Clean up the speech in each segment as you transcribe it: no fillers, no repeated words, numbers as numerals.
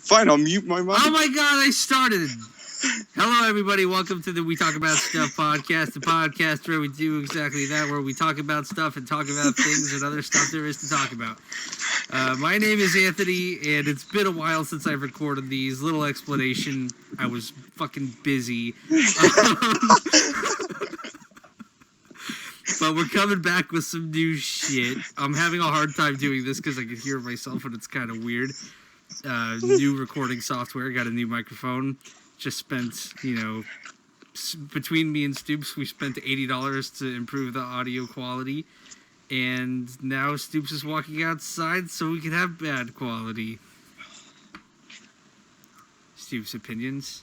Fine, I'll mute my mic. Oh my god, I started! Hello everybody, welcome to the We Talk About Stuff podcast, the podcast where we do exactly that, where we talk about stuff and talk about things and other stuff there is to talk about. My name is Anthony, and it's been a while since I've recorded these. Little explanation, I was fucking busy. But we're coming back with some new shit. I'm having a hard time doing this because I can hear myself and it's kind of weird. New recording software, got a new microphone. Just spent, between me and Stoops, we spent $80 to improve the audio quality. And now Stoops is walking outside so we can have bad quality. Stoops' opinions?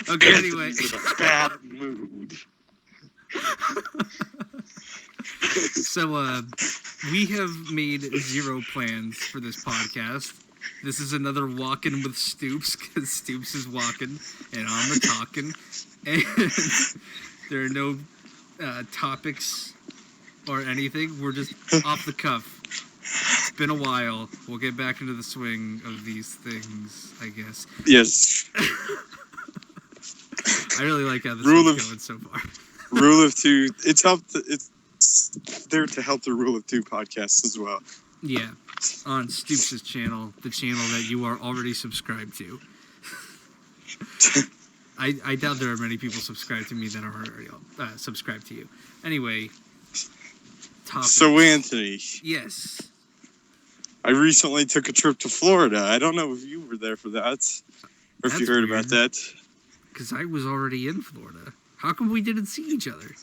Okay, anyway. He's in a bad mood. So, we have made zero plans for this podcast. This is another walking with Stoops, because Stoops is walking, and I'm a talking. And there are no topics or anything. We're just off the cuff. It's been a while. We'll get back into the swing of these things, I guess. Yes. I really like how this is going so far. Rule of two. It's there to help the Rule of Two podcast as well. Yeah, on Stoops' channel, the channel that you are already subscribed to. I doubt there are many people subscribed to me that are already subscribed to you. Anyway, topics. So Anthony. Yes. I recently took a trip to Florida. I don't know if you were there for that, or if you heard about that. Because I was already in Florida. How come we didn't see each other?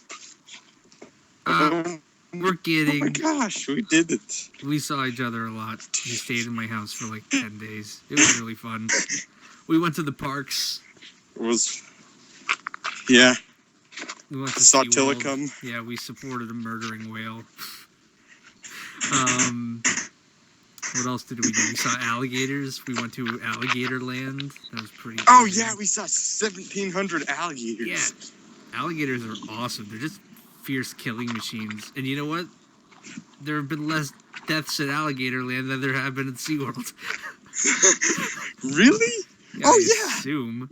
We're kidding. Oh my gosh, we did it. We saw each other a lot. We stayed in my house for like 10 days. It was really fun. We went to the parks. We went to saw SeaWorld. Tillicum. Yeah, we supported a murdering whale. What else did we do? We saw alligators. We went to Alligator Land. That was pretty cool. Oh, yeah, we saw 1,700 alligators. Yeah. Alligators are awesome. They're just fierce killing machines. And you know what? There have been less deaths at Alligator Land than there have been at SeaWorld. Really? Yeah, I assume.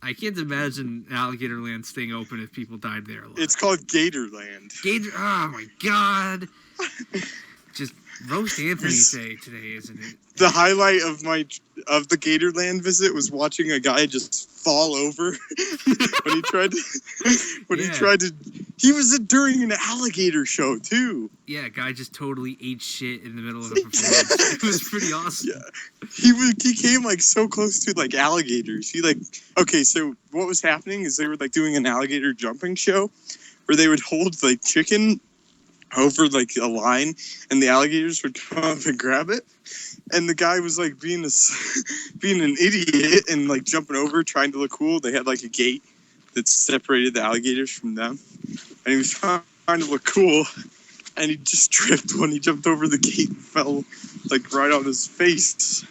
I can't imagine Alligator Land staying open if people died there a lot. It's called Gatorland. Oh my god. Just roast Anthony today, isn't it? The highlight of the Gatorland visit was watching a guy just fall over when he tried to. He was during an alligator show too. Yeah, a guy just totally ate shit in the middle of a performance. It was pretty awesome. Yeah, he came like so close to like alligators. So what was happening is they were like doing an alligator jumping show where they would hold like chicken over like a line and the alligators would come up and grab it, and the guy was like being an idiot and like jumping over trying to look cool. They had like a gate that separated the alligators from them, and he was trying to look cool, and he just tripped when he jumped over the gate and fell like right on his face.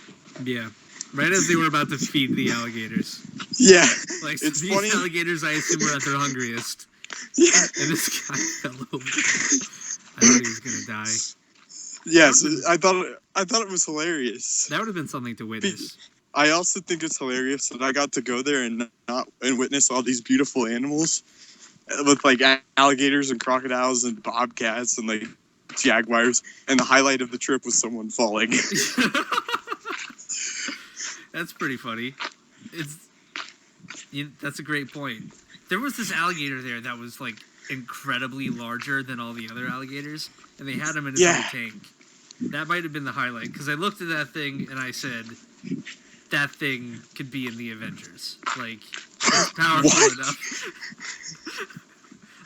Yeah, right as they were about to feed the alligators. Yeah, like it's these funny. Alligators I assume were at their hungriest. Yeah, and this guy fell over. I thought he was gonna die. Yes, I thought it was hilarious. That would have been something to witness. I also think it's hilarious that I got to go there and witness all these beautiful animals with like alligators and crocodiles and bobcats and like jaguars. And the highlight of the trip was someone falling. That's pretty funny. That's a great point. There was this alligator there that was like incredibly larger than all the other alligators, and they had him in his own tank. That might have been the highlight, because I looked at that thing and I said, that thing could be in the Avengers. Like, it's powerful enough.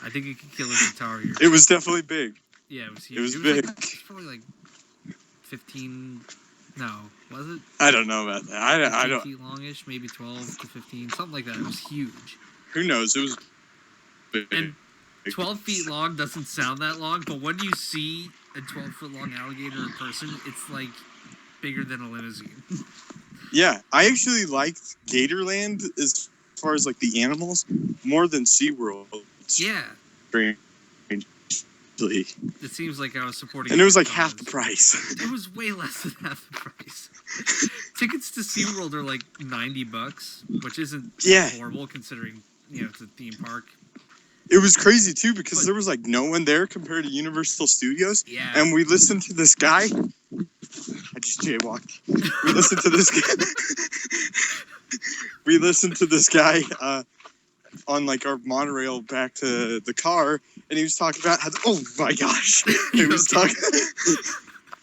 I think it could kill a guitar. It was definitely big. Yeah, it was huge. It was big. Like, it was probably like 15... No, was it? I don't know about that. I don't... feet longish, maybe 12 to 15, something like that. It was huge. Who knows? It was big. And 12 feet long doesn't sound that long, but when you see a 12-foot-long alligator in person, it's like bigger than a limousine. Yeah, I actually liked Gatorland as far as like the animals more than SeaWorld. Yeah. Strange. It seems like I was supporting. And it was like half the price. It was way less than half the price. Tickets to SeaWorld are like $90, which isn't horrible considering, it's a theme park. It was crazy too because there was like no one there compared to Universal Studios. Yeah. And we listened to this guy. I just jaywalked. We listened to this guy. We listened to this guy on like our monorail back to the car, and he was talking about how. Oh my gosh! He was talking.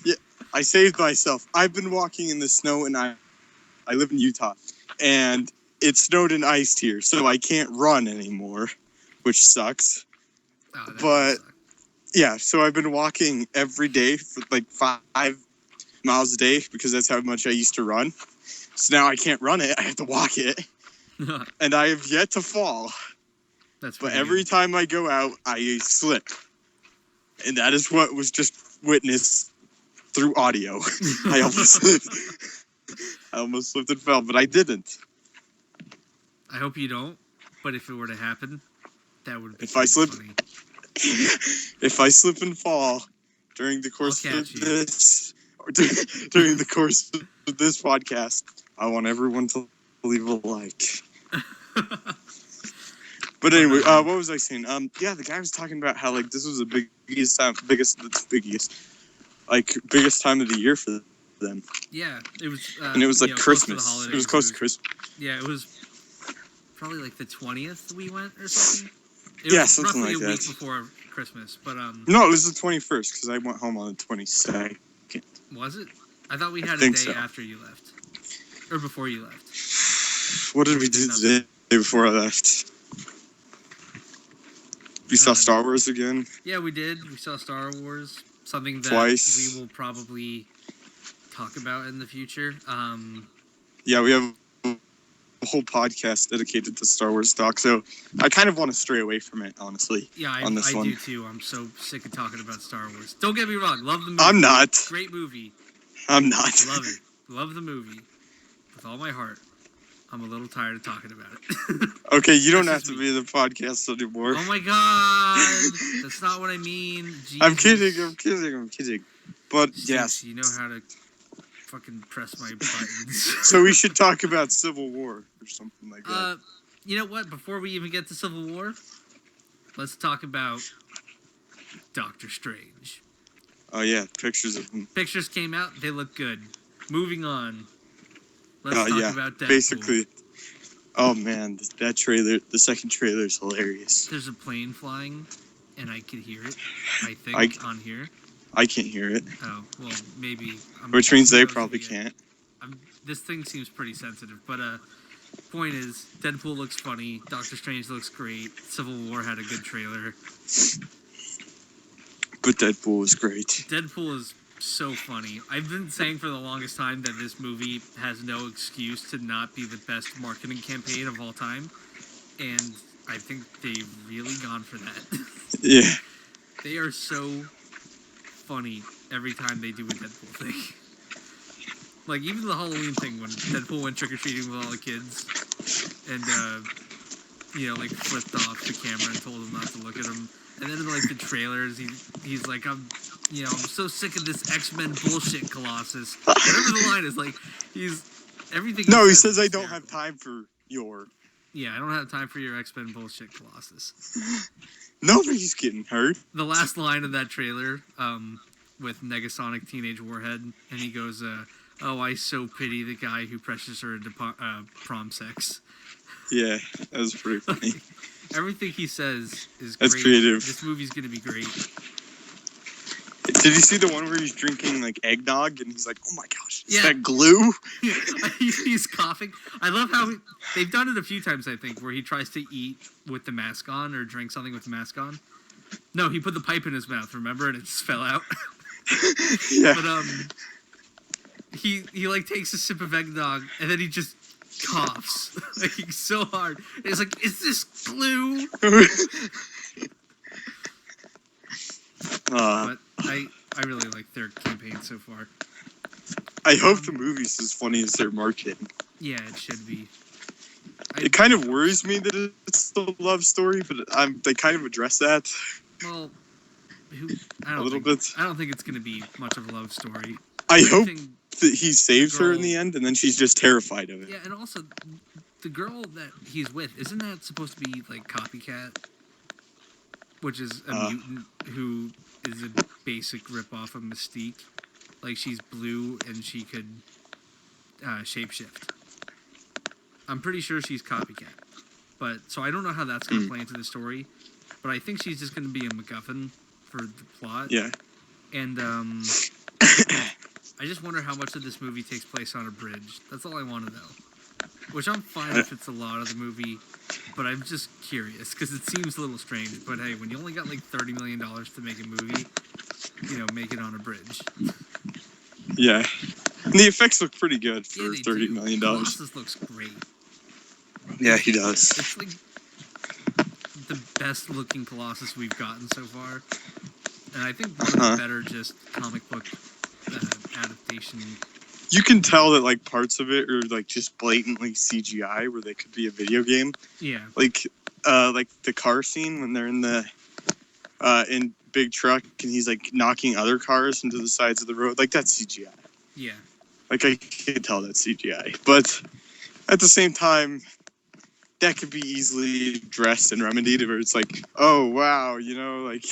Yeah, I saved myself. I've been walking in the snow, and I live in Utah, and it snowed and iced here, so I can't run anymore, which sucks. Oh, that but suck. yeah, so I've been walking every day for like 5 miles a day because that's how much I used to run. So now I can't run it; I have to walk it, and I have yet to fall. But every time I go out, I slip, and that is what was just witnessed through audio. I almost slipped and fell, but I didn't. I hope you don't. But if it were to happen, that would be funny. If I slip and fall during the course of during the course of this podcast, I want everyone to leave a like. But anyway, what was I saying? Yeah, the guy was talking about how like this was the biggest time of the year for them. Yeah, it was. And it was like Christmas. It was close to Christmas. Yeah, it was probably like the 20th we went or something. It was something roughly like a that. week before Christmas, but No, it was the 21st because I went home on the 22nd. Was it? I thought we had a day after you left, or before you left. What did we do the day before I left? We saw Star Wars again. Yeah, we did. We saw Star Wars. Something that twice. We will probably talk about in the future. Yeah, we have a whole podcast dedicated to Star Wars talk, so I kind of want to stray away from it, honestly. Yeah, I do too. I'm so sick of talking about Star Wars. Don't get me wrong. Love the movie. I'm not. Great movie. I'm not. Love it. Love the movie. With all my heart. I'm a little tired of talking about it. Okay, you don't have to be in the podcast anymore. Oh my god! That's not what I mean. Jesus. I'm kidding. But Jeez, yes. You know how to fucking press my buttons. So we should talk about Civil War or something like that. You know what? Before we even get to Civil War, let's talk about Doctor Strange. Oh yeah, pictures of him. Pictures came out. They look good. Moving on. Let's talk about Deadpool. Basically. Oh man, that trailer, the second trailer is hilarious. There's a plane flying, and I can hear it, I think, on here. I can't hear it. Oh, well, maybe. Which means they probably can't. This thing seems pretty sensitive, but point is, Deadpool looks funny, Doctor Strange looks great, Civil War had a good trailer. But Deadpool was great. Deadpool is so funny. I've been saying for the longest time that this movie has no excuse to not be the best marketing campaign of all time, and I think they've really gone for that. Yeah. They are so funny every time they do a Deadpool thing. Like, even the Halloween thing when Deadpool went trick-or-treating with all the kids and, like, flipped off the camera and told them not to look at him. And then in, like, the trailers, he's like, I'm so sick of this X-Men bullshit, Colossus. Whatever the line is, like, everything he says I don't have time for your... Yeah, I don't have time for your X-Men bullshit, Colossus. Nobody's getting hurt. The last line of that trailer, with Negasonic Teenage Warhead, and he goes, oh, I so pity the guy who pressures her into prom sex. Yeah, that was pretty funny. Everything he says is great. That's creative. This movie's gonna be great. Did you see the one where he's drinking, like, eggnog, and he's like, oh my gosh, is that glue? He's coughing. I love how they've done it a few times, I think, where he tries to eat with the mask on or drink something with the mask on. No, he put the pipe in his mouth, remember? And it just fell out. Yeah. But, he like takes a sip of eggnog and then he just coughs like so hard. And he's like, "Is this glue?" But I really like their campaign so far. I hope the movie's as funny as their marketing. Yeah, it should be. It kind of worries me that it's a love story, but they kind of address that. Well, who A little bit. I don't think it's gonna be much of a love story. I hope Everything- that he saves her in girl- the end, and then she's just terrified of it. Yeah, and also the girl that he's with, isn't that supposed to be like Copycat? Which is a mutant who is a basic ripoff of Mystique. Like, she's blue and she could shapeshift. I'm pretty sure she's Copycat. But, so I don't know how that's going to play into the story. But I think she's just going to be a MacGuffin for the plot. Yeah. And I just wonder how much of this movie takes place on a bridge. That's all I want to know. Which I'm fine if it's a lot of the movie, but I'm just curious, because it seems a little strange. But hey, when you only got like $30 million to make a movie, make it on a bridge. Yeah. And the effects look pretty good for Yeah, $30 million. Colossus looks great. Yeah, he does. It's like the best looking Colossus we've gotten so far. And I think one of the better just comic book adaptation. You can tell that like parts of it are like just blatantly CGI, where they could be a video game. Yeah. Like the car scene when they're in the in big truck and he's like knocking other cars into the sides of the road. Like, that's CGI. Yeah. Like, I can tell that's CGI. But at the same time, that could be easily addressed and remedied, where it's like, oh wow, like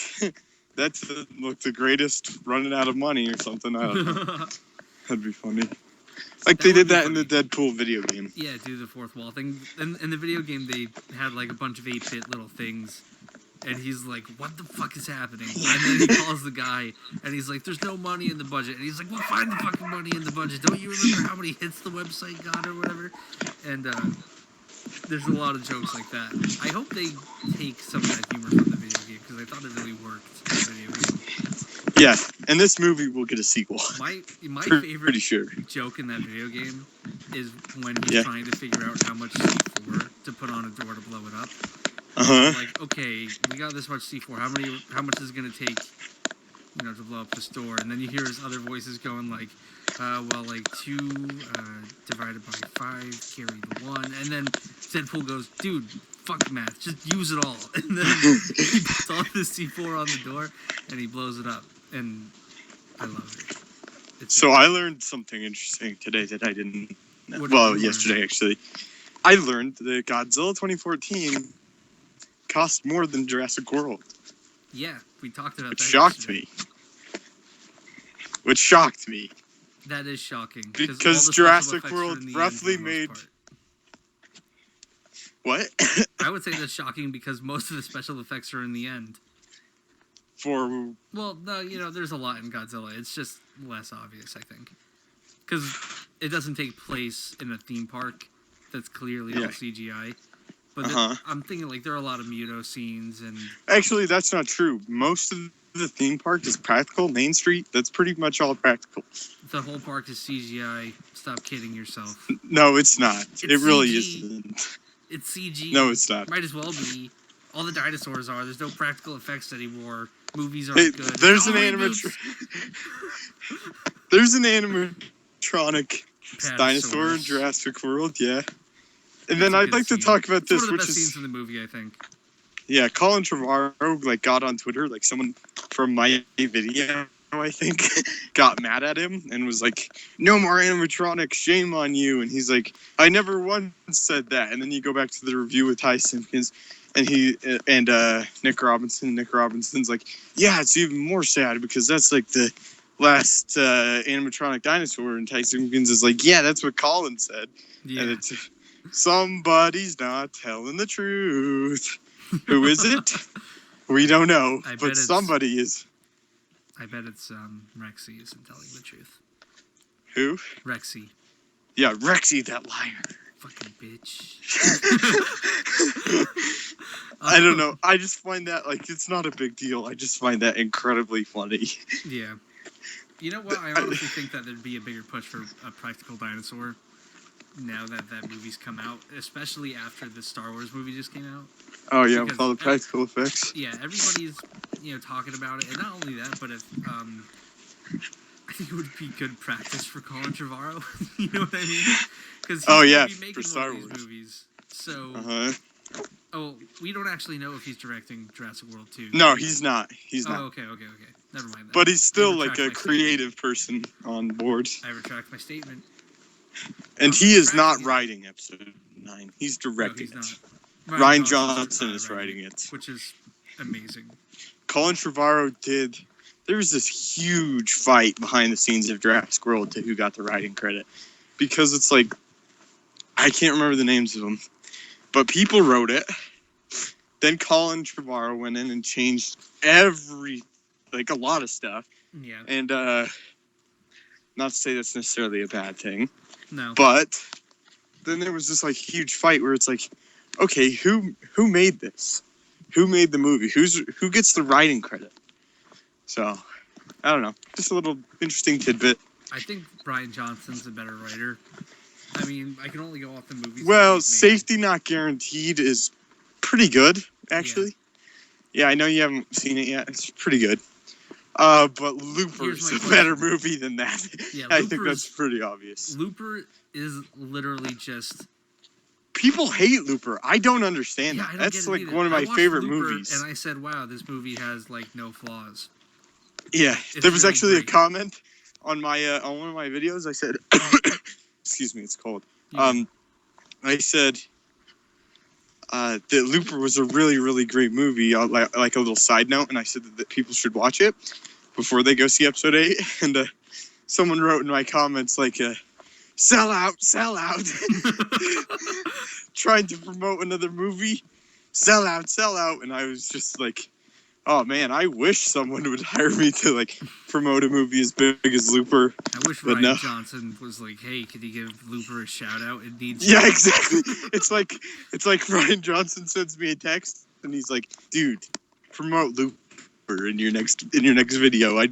that's the greatest running out of money or something. I don't know. That'd be funny. Like, they did that in the Deadpool video game. Yeah, do the fourth wall thing. In the video game, they had like a bunch of 8-bit little things. And he's like, what the fuck is happening? And then he calls the guy, and he's like, there's no money in the budget. And he's like, well, find the fucking money in the budget. Don't you remember how many hits the website got or whatever? And there's a lot of jokes like that. I hope they take some of that humor from the video game, because I thought it really worked in the video game. Yeah, and this movie will get a sequel. My favorite sure. joke in that video game is when he's trying to figure out how much C4 to put on a door to blow it up. Like, okay, we got this much C4. How much is it gonna take, to blow up the store? And then you hear his other voices going like, well, like 2 divided by 5 carry the 1. And then Deadpool goes, dude, fuck math, just use it all. And then he puts all the C4 on the door and he blows it up. And I love it. So I learned something interesting today that I didn't know. Well, yesterday actually. I learned that Godzilla 2014 cost more than Jurassic World. Yeah, we talked about that. Which shocked me. That is shocking. Because Jurassic World roughly made... What? I would say that's shocking because most of the special effects are in the end. Well, no, there's a lot in Godzilla. It's just less obvious, I think. Because it doesn't take place in a theme park that's clearly all CGI. But I'm thinking, like, there are a lot of Muto scenes and... Actually, that's not true. Most of the theme park is practical. Main Street, that's pretty much all practical. The whole park is CGI. Stop kidding yourself. No, it's not. It really CG. isn't. It's CG. No, it's not. Might as well be. All the dinosaurs are. There's no practical effects anymore. Movies aren't good. There's an There's an animatronic dinosaur in Jurassic World, yeah. And then I'd like to talk about this, one of the which best is scenes in the movie, I think. Yeah, Colin Trevorrow got on Twitter, like someone from my video, I think, got mad at him and was like, "No more animatronics, shame on you." And he's like, "I never once said that." And then you go back to the review with Ty Simpkins, and Nick Robinson. Nick Robinson's like, "Yeah, it's even more sad because that's like the last animatronic dinosaur." And Ty Simpkins is like, "Yeah, that's what Colin said." Yeah. And it's somebody's not telling the truth. Who is it? We don't know, but somebody is. I bet it's Rexy isn't telling the truth. Who? Rexy. Yeah, Rexy, that liar. Fucking bitch. I don't know. I just find that, like, it's not a big deal. I just find that incredibly funny. Yeah. You know what? I honestly think that there'd be a bigger push for a practical dinosaur now that that movie's come out, especially after the Star Wars movie just came out. Oh, yeah, with all the practical effects. Yeah, everybody's, talking about it. And not only that, but if, I think it would be good practice for Colin Trevorrow. You know what I mean? Because he's going to be making for Star one of these Wars movies. So, Oh, we don't actually know if he's directing Jurassic World 2. No, he's not. He's not. Okay. Never mind that. But he's still I like retract a my creative person on board. I retract my statement. And I'm he is not retracting it. writing episode 9. He's No, directing he's it. not. Ryan Johnson is writing it. Which is amazing. Colin Trevorrow did. There was this huge fight behind the scenes of Jurassic World to who got the writing credit. Because it's like, I can't remember the names of them. But people wrote it. Then Colin Trevorrow went in and changed a lot of stuff. Yeah. And not to say that's necessarily a bad thing. No. But then there was this like huge fight where it's like, okay, who made this? Who made the movie? Who gets the writing credit? So, I don't know. Just a little interesting tidbit. I think Ryan Johnson's a better writer. I mean, I can only go off the movies. Well, Safety Not Guaranteed is pretty good, actually. Yeah, I know you haven't seen it yet. It's pretty good. But Looper's a better movie than that. Yeah, I think that's pretty obvious. Looper is literally just... People hate Looper. I don't understand that. That's like one of my favorite movies. And I said, wow, this movie has like no flaws. Yeah, It's there was really actually great. a comment on my on one of my videos. I said, excuse me, it's cold. Yeah. I said that Looper was a really, really great movie, like a little side note, and I said that people should watch it before they go see episode 8. And someone wrote in my comments like, sell out, trying to promote another movie, sell out, and I was just like, oh man, I wish someone would hire me to like promote a movie as big as Looper. I wish Ryan Johnson was like, hey, could you give Looper a shout out? It needs. Yeah, exactly. It's like Ryan Johnson sends me a text and he's like, dude, promote Looper in your next video. I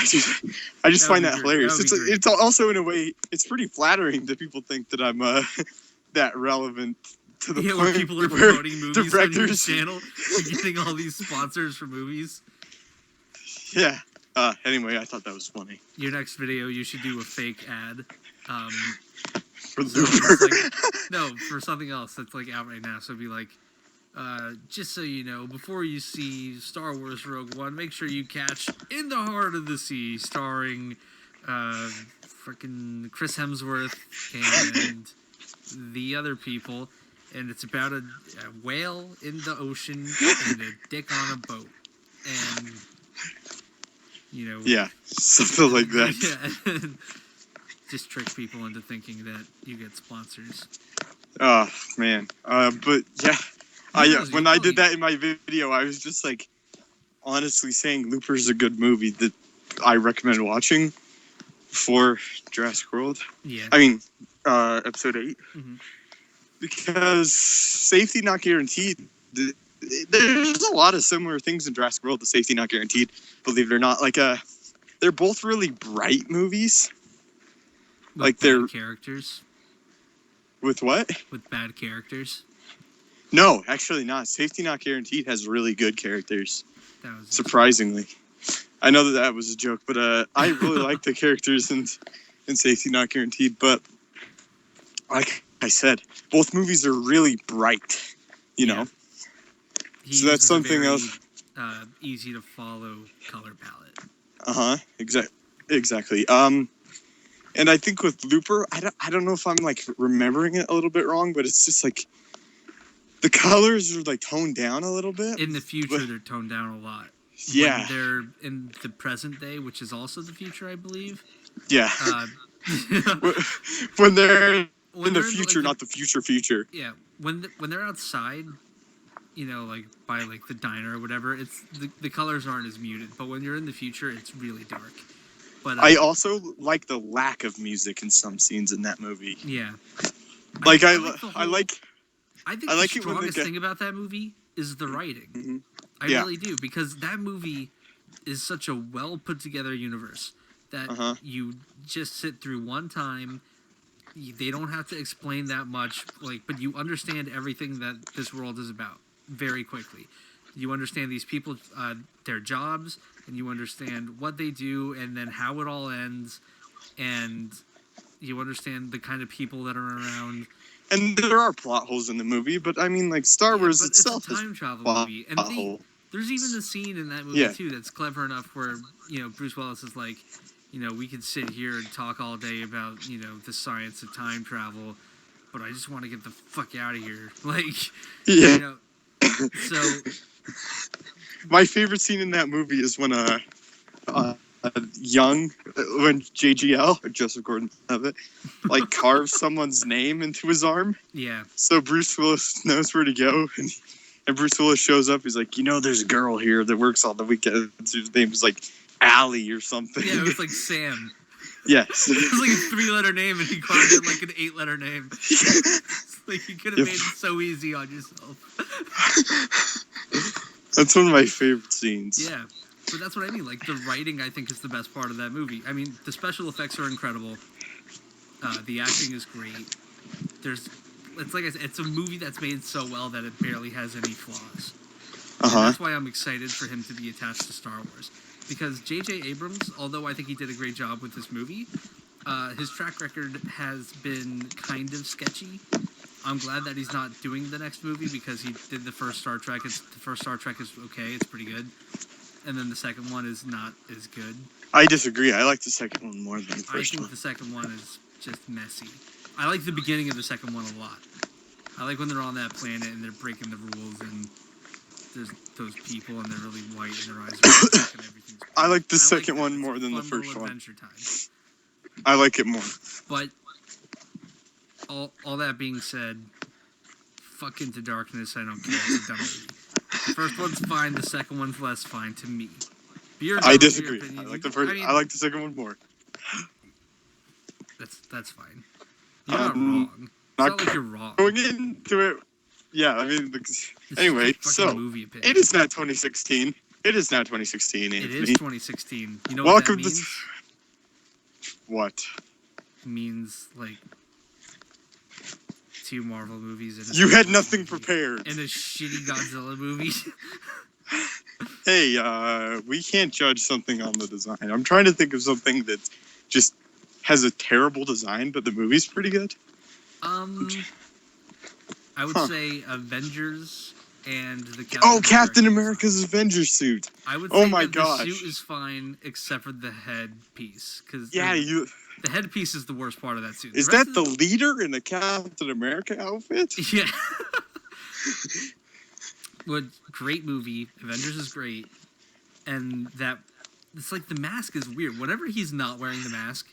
just find that hilarious. It's also in a way it's pretty flattering that people think that I'm that relevant. To the point where people are promoting movies on your channel and getting all these sponsors for movies. Yeah. Anyway, I thought that was funny. Your next video, you should do a fake ad. For Looper. No, for something else that's like out right now. So it'd be like, just so you know, before you see Star Wars Rogue One, make sure you catch In the Heart of the Sea, starring freaking Chris Hemsworth and the other people. And it's about a whale in the ocean and a dick on a boat. And, you know... Yeah, something like that. Yeah, just trick people into thinking that you get sponsors. Oh, man. But, yeah. When I did that in my video, I was just, like, honestly saying Looper's a good movie that I recommend watching for Jurassic World. Yeah. I mean, episode 8. Mm-hmm. Because Safety Not Guaranteed, there's a lot of similar things in Jurassic World to Safety Not Guaranteed, believe it or not. Like, they're both really bright movies. With bad characters? With what? With bad characters? No, actually not. Safety Not Guaranteed has really good characters. Surprisingly. I know that was a joke, but I really like the characters in Safety Not Guaranteed, but like I said, both movies are really bright, you know. So that's something else. Easy to follow color palette. Exactly. And I think with Looper, I don't know if I'm like remembering it a little bit wrong, but it's just like the colors are like toned down a little bit. In the future, they're toned down a lot. Yeah. When they're in the present day, which is also the future, I believe. Yeah. When they're in the future, not the future. Yeah, when they're outside, you know, like by like the diner or whatever, it's the colors aren't as muted. But when you're in the future, it's really dark. But I also like the lack of music in some scenes in that movie. Yeah, like I think the strongest thing about that movie is the writing. Mm-hmm. I really do, because that movie is such a well put together universe that you just sit through one time. They don't have to explain that much, but you understand everything that this world is about very quickly. You understand these people, their jobs, and you understand what they do, and then how it all ends, and you understand the kind of people that are around, And there are plot holes in the movie, but I mean, like, Star Wars but itself it's a time travel plot movie, and hole. there's even a scene in that movie too that's clever enough where Bruce Willis is like, we could sit here and talk all day about the science of time travel, but I just want to get the fuck out of here. Like, so. My favorite scene in that movie is when when JGL, or Joseph Gordon-Levitt, like carves someone's name into his arm. Yeah. So Bruce Willis knows where to go, and Bruce Willis shows up. He's like, there's a girl here that works on the weekends. His name is like Allie or something. Yeah, it was like Sam. Yes. It was like a 3-letter name, and he carved it like an 8-letter name. It's like you could have made it so easy on yourself. That's one of my favorite scenes. Yeah, but that's what I mean. Like, the writing, I think, is the best part of that movie. I mean, the special effects are incredible. The acting is great. It's like I said, it's a movie that's made so well that it barely has any flaws. And that's why I'm excited for him to be attached to Star Wars. Because J.J. Abrams, although I think he did a great job with this movie, his track record has been kind of sketchy. I'm glad that he's not doing the next movie because he did the first Star Trek. The first Star Trek is okay. It's pretty good. And then the second one is not as good. I disagree. I like the second one more than the first one. I think the second one is just messy. I like the beginning of the second one a lot. I like when they're on that planet and they're breaking the rules and there's those people and they're really white and their eyes are black and everything's black. I like the second one more than the first one. Adventure time. I like it more. But all that being said, fuck Into Darkness. I don't care. It's a dumb movie. The first one's fine. The second one's less fine to me. I disagree. I like the first. I like the second one more. That's fine. You're not wrong. It's not like you're wrong. Going into it, yeah. I mean, anyway, so it is now 2016. It is now 2016. Anthony. It is 2016. You know what that means? What? It means like 2 Marvel movies. And you had nothing prepared. And a shitty Godzilla movie. Hey, we can't judge something on the design. I'm trying to think of something that just has a terrible design, but the movie's pretty good. I would say Avengers and the Captain America's Avenger suit. I would say the suit is fine except for the headpiece. The headpiece is the worst part of that suit. Is that the leader in the Captain America outfit? Yeah. What great movie. Avengers is great. And it's like the mask is weird. Whenever he's not wearing the mask,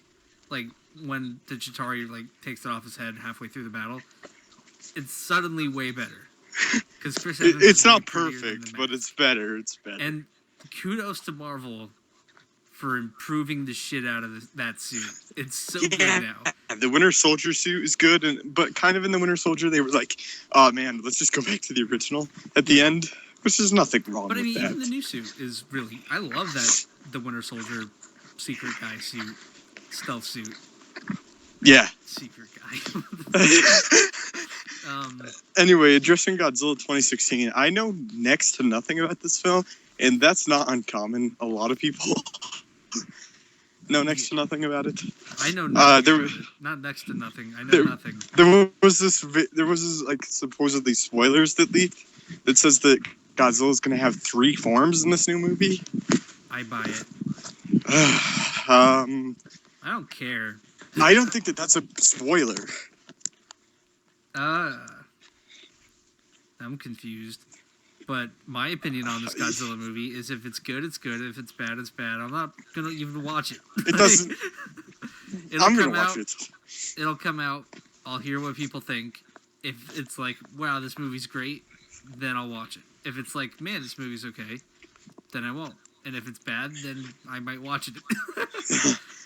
like when the Chitauri like takes it off his head halfway through the battle, it's suddenly way better. Because Chris Evans it's not perfect, but it's better. It's better. And kudos to Marvel for improving the shit out of that suit. It's so good now. The Winter Soldier suit is good, but kind of in the Winter Soldier, they were like, "Oh man, let's just go back to the original at the end," which is nothing wrong with that. But I mean, even the new suit is really. I love that the Winter Soldier secret guy suit, stealth suit. Yeah. Secret guy. Anyway, addressing Godzilla 2016, I know next to nothing about this film, and that's not uncommon. A lot of people know next to nothing about it. I know nothing. Not next to nothing. I know nothing. There was this like supposedly spoilers that leaked that says that Godzilla is going to have 3 forms in this new movie. I buy it. I don't care. I don't think that's a spoiler. I'm confused. But my opinion on this Godzilla movie is if it's good, it's good. If it's bad, it's bad. I'm not going to even watch it. It doesn't... I'm going to watch it. It'll come out. I'll hear what people think. If it's like, wow, this movie's great, then I'll watch it. If it's like, man, this movie's okay, then I won't. And if it's bad, then I might watch it.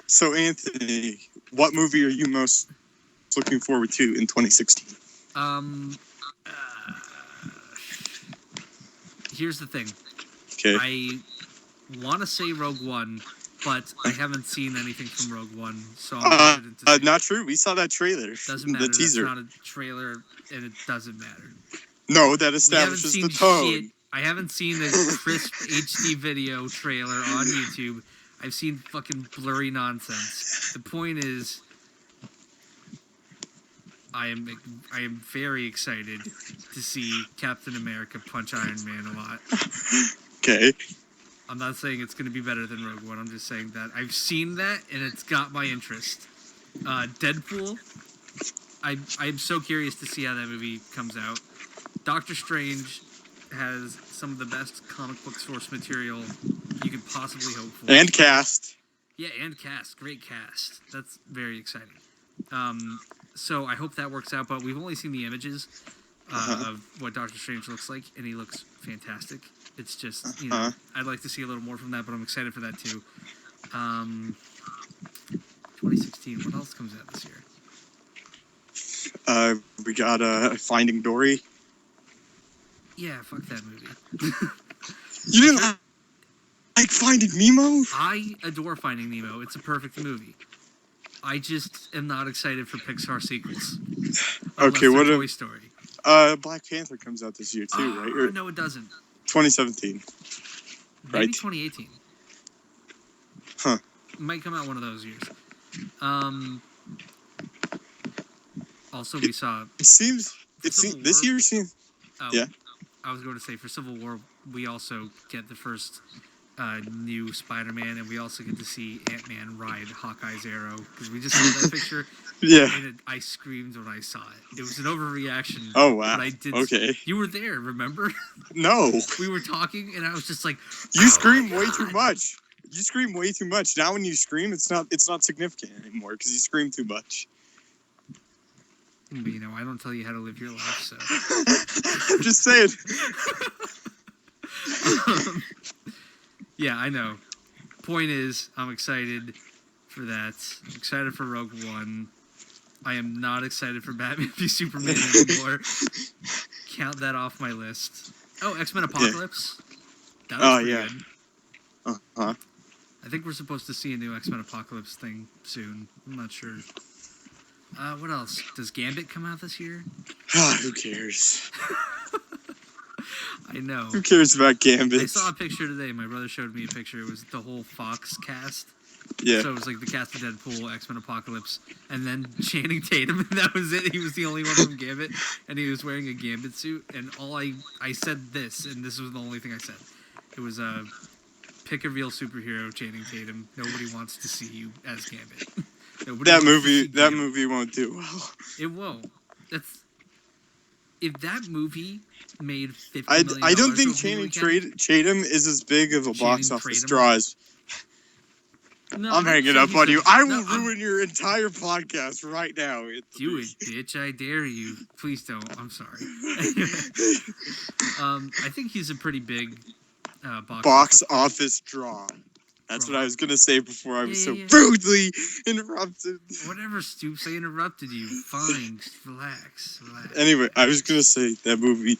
So, Anthony, what movie are you most looking forward to in 2016? Here's the thing. Okay. I want to say Rogue One, but I haven't seen anything from Rogue One, so I'm hesitant to say. Not true. We saw that trailer. Doesn't matter. The teaser. That's not a trailer, and it doesn't matter. No, that establishes the tone. Shit. I haven't seen the crisp HD video trailer on YouTube. I've seen fucking blurry nonsense. The point is, I am very excited to see Captain America punch Iron Man a lot. Okay. I'm not saying it's going to be better than Rogue One. I'm just saying that I've seen that and it's got my interest. Deadpool. I'm so curious to see how that movie comes out. Doctor Strange has some of the best comic book source material you could possibly hope for. And cast. Yeah, and cast. Great cast. That's very exciting. So I hope that works out, but we've only seen the images of what Doctor Strange looks like, and he looks fantastic. It's just, you know, I'd like to see a little more from that, but I'm excited for that too. 2016, what else comes out this year? We got Finding Dory. Yeah, fuck that movie. You didn't like Finding Nemo? I adore Finding Nemo. It's a perfect movie. I just am not excited for Pixar sequels. Okay, what Toy Story. Black Panther comes out this year too, right? Or no, it doesn't. 2017. Maybe Right? 2018. Huh. It might come out one of those years. Also, we saw. This year seems. Oh, yeah. I was going to say for Civil War, we also get the first new Spider-Man, and we also get to see Ant-Man ride Hawkeye's arrow because we just saw that picture. Yeah. And I screamed when I saw it. It was an overreaction. Oh wow. But I did. Okay. You were there, remember? No. We were talking, and I was just like, You scream way too much. You scream way too much. Now when you scream, it's not significant anymore because you scream too much. But, you know, I don't tell you how to live your life, so. I'm just saying. Yeah, I know. Point is, I'm excited for that. I'm excited for Rogue One. I am not excited for Batman v Superman anymore. Count that off my list. Oh, X-Men Apocalypse. That was pretty good. I think we're supposed to see a new X-Men Apocalypse thing soon. I'm not sure. What else? Does Gambit come out this year? Who cares? I know. Who cares about Gambit? I saw a picture today. My brother showed me a picture. It was the whole Fox cast. Yeah. So it was like the cast of Deadpool, X-Men Apocalypse, and then Channing Tatum, and that was it. He was the only one from Gambit, and he was wearing a Gambit suit, and all I said this, and this was the only thing I said. It was pick a real superhero, Channing Tatum. Nobody wants to see you as Gambit. That movie won't do well. It won't. If that movie made $50 million. I don't think Channing Tatum is as big of a box office draw as. No, I'm hanging up on you. I will ruin your entire podcast right now. Do it, bitch. I dare you. Please don't. I'm sorry. I think he's a pretty big box office draw. That's what I was going to say before I was rudely interrupted. Whatever, Stoops. I interrupted you. Fine. Just relax. Anyway, I was going to say that movie.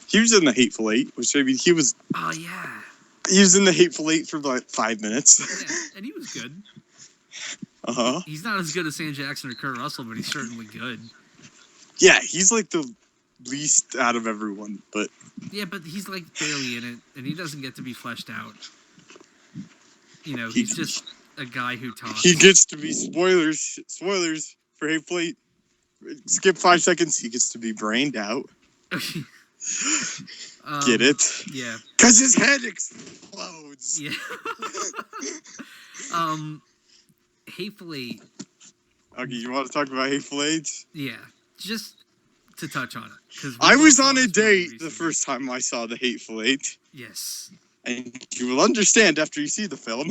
He was in the Hateful Eight, which I mean, he was. Oh, yeah. He was in the Hateful Eight for like 5 minutes. Yeah, and he was good. Uh-huh. He's not as good as Sam Jackson or Kurt Russell, but he's certainly good. Yeah, he's like the least out of everyone, but... Yeah, but he's like barely in it, and he doesn't get to be fleshed out. You know, he's just a guy who talks. He gets to be spoilers for Hateful Eight. Skip 5 seconds, he gets to be brained out. Get it? Yeah. Because his head explodes. Yeah. Hateful Eight. Okay, you want to talk about Hateful Eight? Yeah, just to touch on it. I was on a date the first time I saw the Hateful Eight. Yes. And you will understand after you see the film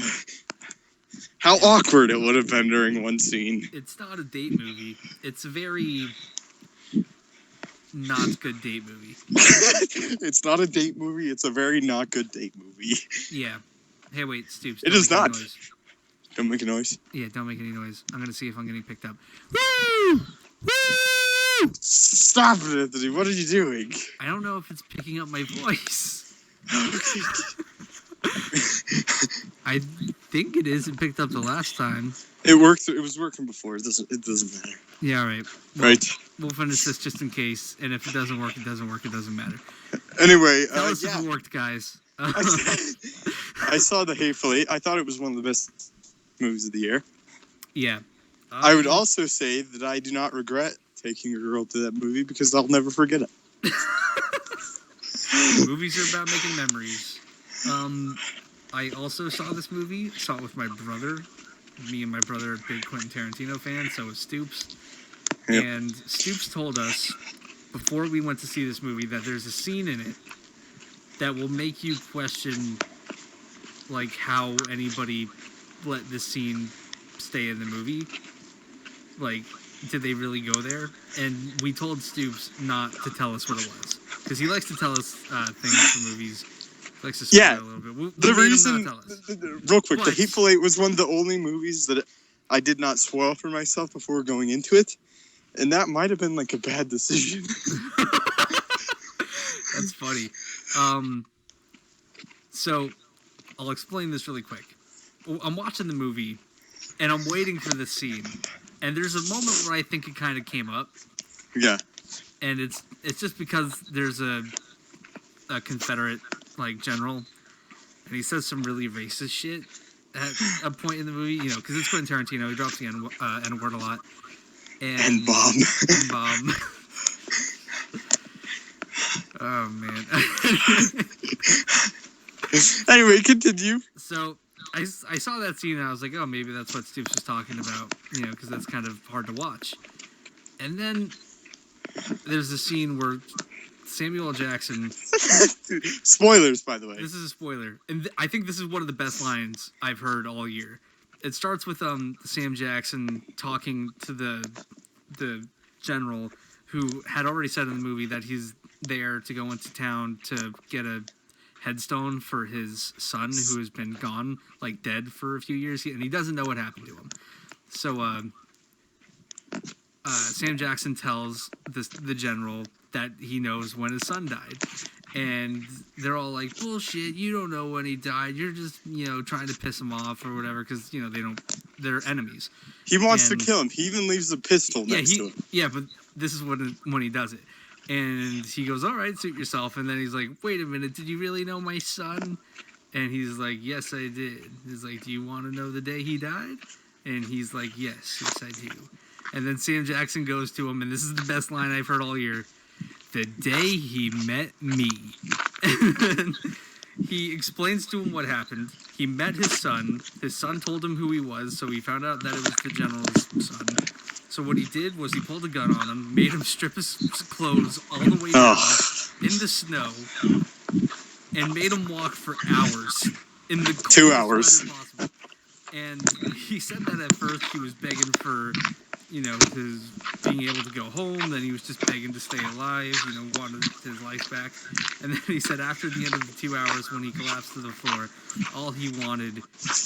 how awkward it would have been during one scene. It's not a date movie. It's a very not good date movie. It's not a date movie. It's a very not good date movie. Yeah. Hey, wait, Stoops. It is not. Don't make a noise. Yeah, don't make any noise. I'm going to see if I'm getting picked up. Woo! Woo! Stop it, Anthony. What are you doing? I don't know if it's picking up my voice. I think it is. It picked up the last time. It worked. It was working before. It doesn't matter. Yeah, all right. Well, right. We'll finish this just in case. And if it doesn't work, it doesn't work. It doesn't matter. Anyway. Tell us if it worked, guys. I saw the Hateful Eight. I thought it was one of the best movies of the year. Yeah. I would also say that I do not regret taking a girl to that movie because I'll never forget it. Movies are about making memories. I also saw this movie. Saw it with my brother. Me and my brother are big Quentin Tarantino fans. So was Stoops. Yep. And Stoops told us before we went to see this movie that there's a scene in it that will make you question, like, how anybody let this scene stay in the movie. Like, did they really go there? And we told Stoops not to tell us what it was. Because he likes to tell us things from movies. He likes to spoil a little bit. We The made reason, him not tell us. real quick, What? The Hateful Eight was one of the only movies that I did not spoil for myself before going into it. And that might have been like a bad decision. That's funny. So, I'll explain this really quick. I'm watching the movie, and I'm waiting for this scene. And there's a moment where I think it kind of came up. Yeah. And it's just because there's a Confederate, like, general, and he says some really racist shit at a point in the movie, you know, because it's Quentin Tarantino. He drops the N-word a lot. And N-bomb. N-bomb. Oh, man. Anyway, continue. So, I saw that scene, and I was like, oh, maybe that's what Stoops was talking about, you know, because that's kind of hard to watch. And then there's a scene where Samuel L. Jackson... Spoilers, by the way. This is a spoiler. And I think this is one of the best lines I've heard all year. It starts with Sam Jackson talking to the general who had already said in the movie that he's there to go into town to get a headstone for his son who has been gone, like dead for a few years, and he doesn't know what happened to him. So Sam Jackson tells the general that he knows when his son died. And they're all like, bullshit, you don't know when he died. You're just, you know, trying to piss him off or whatever because, you know, they're enemies. He wants to kill him. He even leaves a pistol next to him. Yeah, but this is when he does it. And he goes, all right, suit yourself. And then he's like, wait a minute, did you really know my son? And he's like, yes, I did. He's like, do you want to know the day he died? And he's like, yes, I do. And then Sam Jackson goes to him, and this is the best line I've heard all year. The day he met me. And he explains to him what happened. He met his son. His son told him who he was, so he found out that it was the general's son. So what he did was he pulled a gun on him, made him strip his clothes all the way down in the snow, and made him walk for hours in the 2 hours. Weather possible. And he said that at first he was begging for, you know, his being able to go home. Then he was just begging to stay alive, you know, wanted his life back. And then he said after the end of the 2 hours when he collapsed to the floor, all he wanted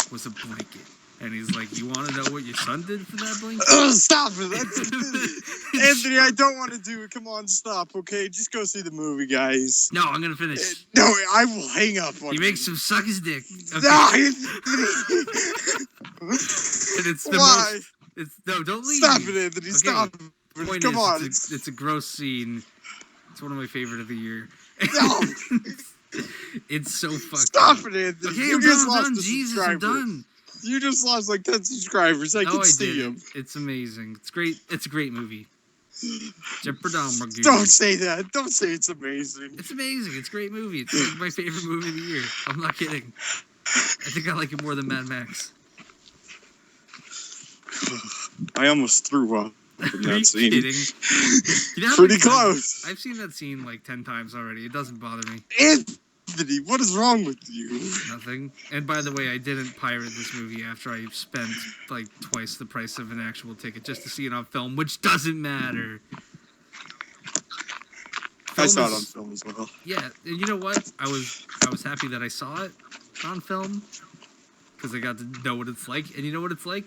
was a blanket. And he's like, you want to know what your son did for that blanket? Oh, stop it. Anthony, I don't want to do it. Come on, stop, okay? Just go see the movie, guys. No, I'm going to finish. No, I will hang up on you. He makes him suck his dick. Okay. No, Anthony. And it's the Why? No, don't leave. Stop it, Anthony. Okay. Stop it. Point Come is, on. It's a gross scene. It's one of my favorite of the year. No. It's so fucked Stop up. it, Anthony. Okay, You I'm just done. lost I'm done. a Jesus, subscriber. I'm done. You just lost like 10 subscribers. I can see him. It's amazing. It's great. It's a great movie. Don't say that. Don't say it's amazing. It's amazing. It's a great movie. It's like my favorite movie of the year. I'm not kidding. I think I like it more than Mad Max. I almost threw up in that scene. Kidding? You know Pretty close. I've seen that scene like 10 times already. It doesn't bother me. Anthony, what is wrong with you? Nothing. And by the way, I didn't pirate this movie after I spent like twice the price of an actual ticket just to see it on film, which doesn't matter. I saw it on film as well. Yeah, and you know what? I was happy that I saw it on film because I got to know what it's like. And you know what it's like?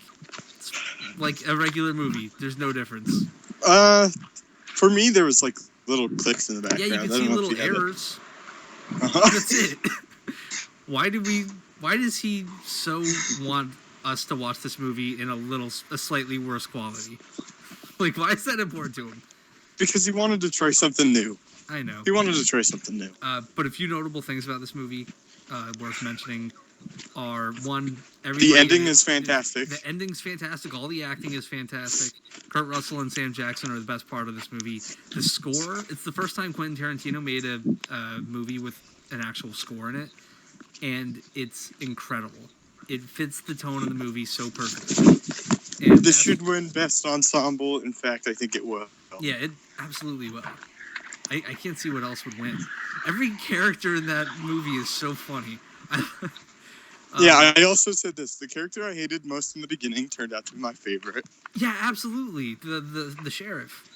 It's like a regular movie. There's no difference. For me, there was like little clicks in the background. Yeah, you can see little errors. That's it. Why does he so want us to watch this movie in a slightly worse quality? Like, why is that important to him? Because he wanted to try something new. I know. He wanted to try something new. But a few notable things about this movie worth mentioning. are one. The ending is fantastic. The ending's fantastic. All the acting is fantastic. Kurt Russell and Sam Jackson are the best part of this movie. The score, it's the first time Quentin Tarantino made a movie with an actual score in it, and it's incredible. It fits the tone of the movie so perfectly. And this should win Best Ensemble. In fact, I think it will. Yeah, it absolutely will. I can't see what else would win. Every character in that movie is so funny. Yeah, I also said this. The character I hated most in the beginning turned out to be my favorite. Yeah, absolutely. The sheriff.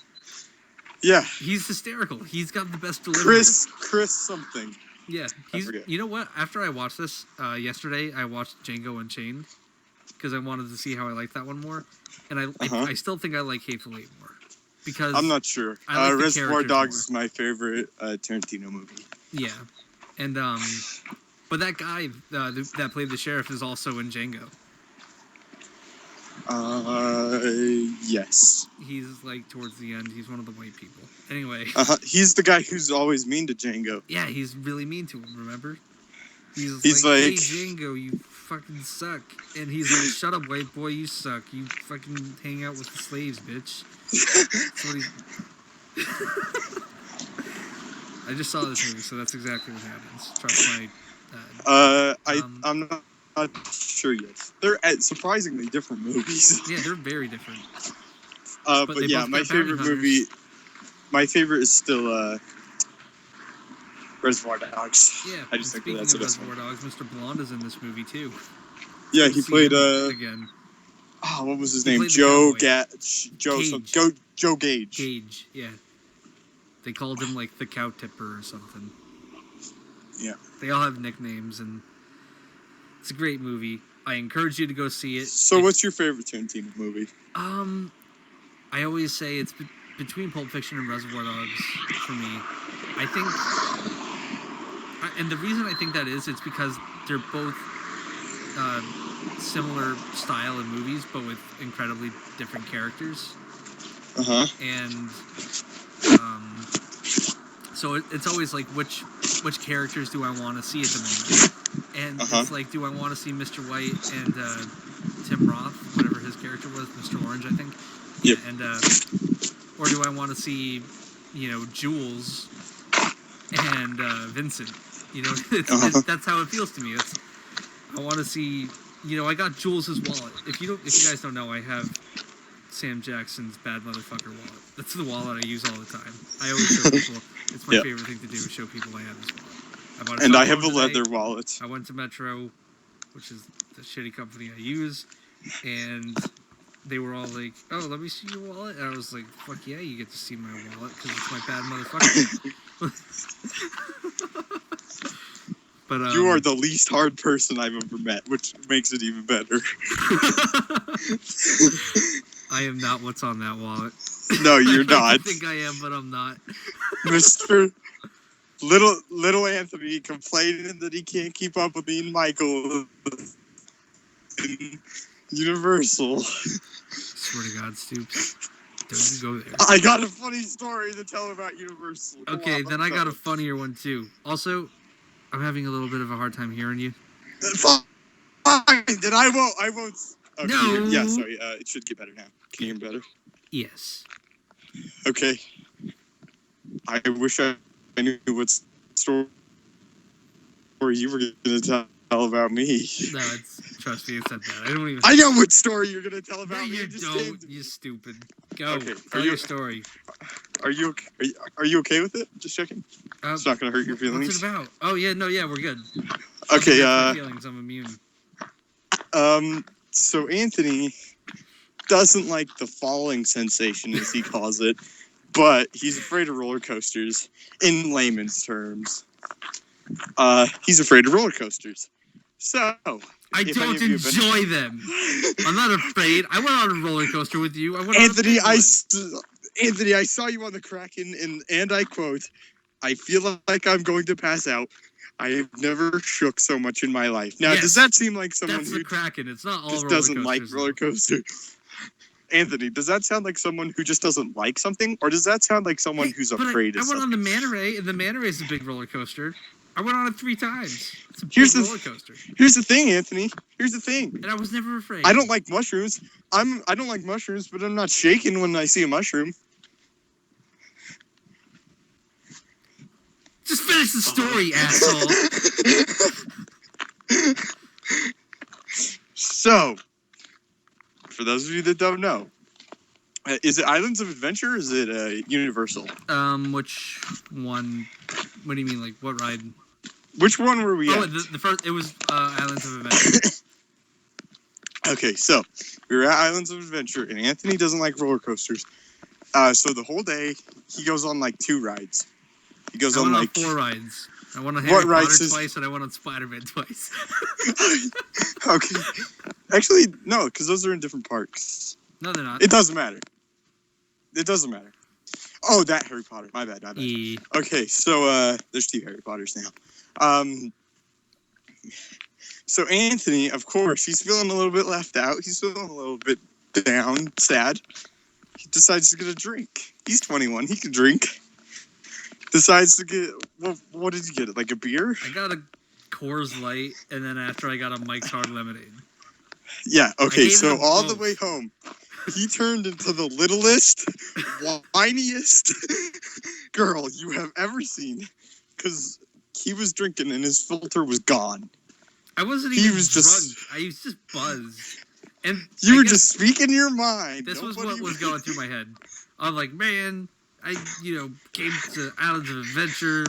Yeah. He's hysterical. He's got the best delivery. Chris something. Yeah. You know what? After I watched this yesterday, I watched Django Unchained because I wanted to see how I liked that one more. And I still think I like Hateful Eight more. Because I'm not sure. Like Reservoir Dogs is my favorite Tarantino movie. Yeah. And, but that guy that played the sheriff is also in Django. Yes. He's like towards the end. He's one of the white people. Anyway. He's the guy who's always mean to Django. Yeah, he's really mean to him. Remember? He's like, hey Django, you fucking suck. And he's like, shut up, white boy, you suck. You fucking hang out with the slaves, bitch. That's what he's. I just saw this movie, so that's exactly what happens. Trust my. I'm not sure yet. They're surprisingly different movies. Yeah, they're very different. But yeah, my favorite movie. My favorite is still Reservoir Dogs. Yeah, I just think that's the best one. Reservoir Dogs, Mr. Blonde is in this movie too. Yeah, he played again. Oh, what was his name? Joe Gage. Gage, yeah. They called him like the cow tipper or something. Yeah. They all have nicknames, and it's a great movie. I encourage you to go see it. So, what's your favorite Tarantino movie? I always say it's between Pulp Fiction and Reservoir Dogs for me. I think, and the reason I think that is, it's because they're both similar style in movies, but with incredibly different characters. And so it's always like which characters do I want to see at the moment? And it's like, do I want to see Mr. White and Tim Roth, whatever his character was, Mr. Orange, I think. Yep. And or do I want to see, Jules and Vincent? That's how it feels to me. I want to see. I got Jules' wallet. If you guys don't know, I have Sam Jackson's Bad Motherfucker wallet. That's the wallet I use all the time. I always show people. It's my favorite thing to do is show people I have this wallet. And I have a leather wallet. I went to Metro, which is the shitty company I use, and they were all like, "Oh, let me see your wallet." And I was like, "Fuck yeah, you get to see my wallet because it's my Bad Motherfucker." But you are the least hard person I've ever met, which makes it even better. I am not what's on that wallet. No, you're not. I think I am, but I'm not. Mr. Little Anthony complaining that he can't keep up with me and Michael in Universal. Swear to God, Stoops. Don't you go there. I got a funny story to tell about Universal. Okay, then I got a funnier one too. Also, I'm having a little bit of a hard time hearing you. Fine, then I won't. Okay, no. Yeah, sorry. It should get better now. Can you hear me better? Yes. Okay. I wish I knew what story you were going to tell about me. No, trust me, it's not that. I know what story you're going to tell about me. You don't, you stupid. Go. Okay. Tell your story. Are you okay with it? Just checking. It's not going to hurt your feelings. What's it about? Oh, yeah, no, yeah, we're good. Okay, feelings, I'm immune. So Anthony doesn't like the falling sensation, as he calls it, but he's afraid of roller coasters in layman's terms. He's afraid of roller coasters. So I don't enjoy them. I'm not afraid. I went on a roller coaster with you. Anthony, I saw you on the Kraken, and I quote, "I feel like I'm going to pass out. I have never shook so much in my life." Now, does that seem like someone who Kraken? It's not all just doesn't like roller coasters? Anthony, does that sound like someone who just doesn't like something, or does that sound like someone who's afraid of something? I went on the Manta Ray, and the Manta Ray is a big roller coaster. I went on it 3 times. It's a Here's big the roller coaster. Here's the thing, Anthony. Here's the thing. And I was never afraid. I don't like mushrooms. I don't like mushrooms, but I'm not shaking when I see a mushroom. Just finish the story, asshole. So, for those of you that don't know, is it Islands of Adventure or is it Universal? Which one? What do you mean? Like, what ride? Which one were we at? Oh, the first, it was Islands of Adventure. Okay, so we were at Islands of Adventure, and Anthony doesn't like roller coasters. So the whole day, he goes on like 2 rides. He goes on like 4 rides. I went on Harry Potter twice, and I went on Spider-Man twice. Okay. Actually, no, because those are in different parks. No, they're not. It doesn't matter. It doesn't matter. Oh, that Harry Potter. My bad. Yeah. Okay, so there's 2 Harry Potters now. So Anthony, of course, he's feeling a little bit left out. He's feeling a little bit down, sad. He decides to get a drink. He's 21. He can drink. Decides to get... Well, what did you get? Like a beer? I got a Coors Light, and then after I got a Mike's Hard Lemonade. Yeah, okay, so all both. the way home, he turned into the littlest, whiniest girl you have ever seen. Because he was drinking and his filter was gone. I wasn't even drunk. Just, I was just buzzed. And you were just speaking your mind. This was what was going through my head. I'm like, man, I came to Islands of Adventure,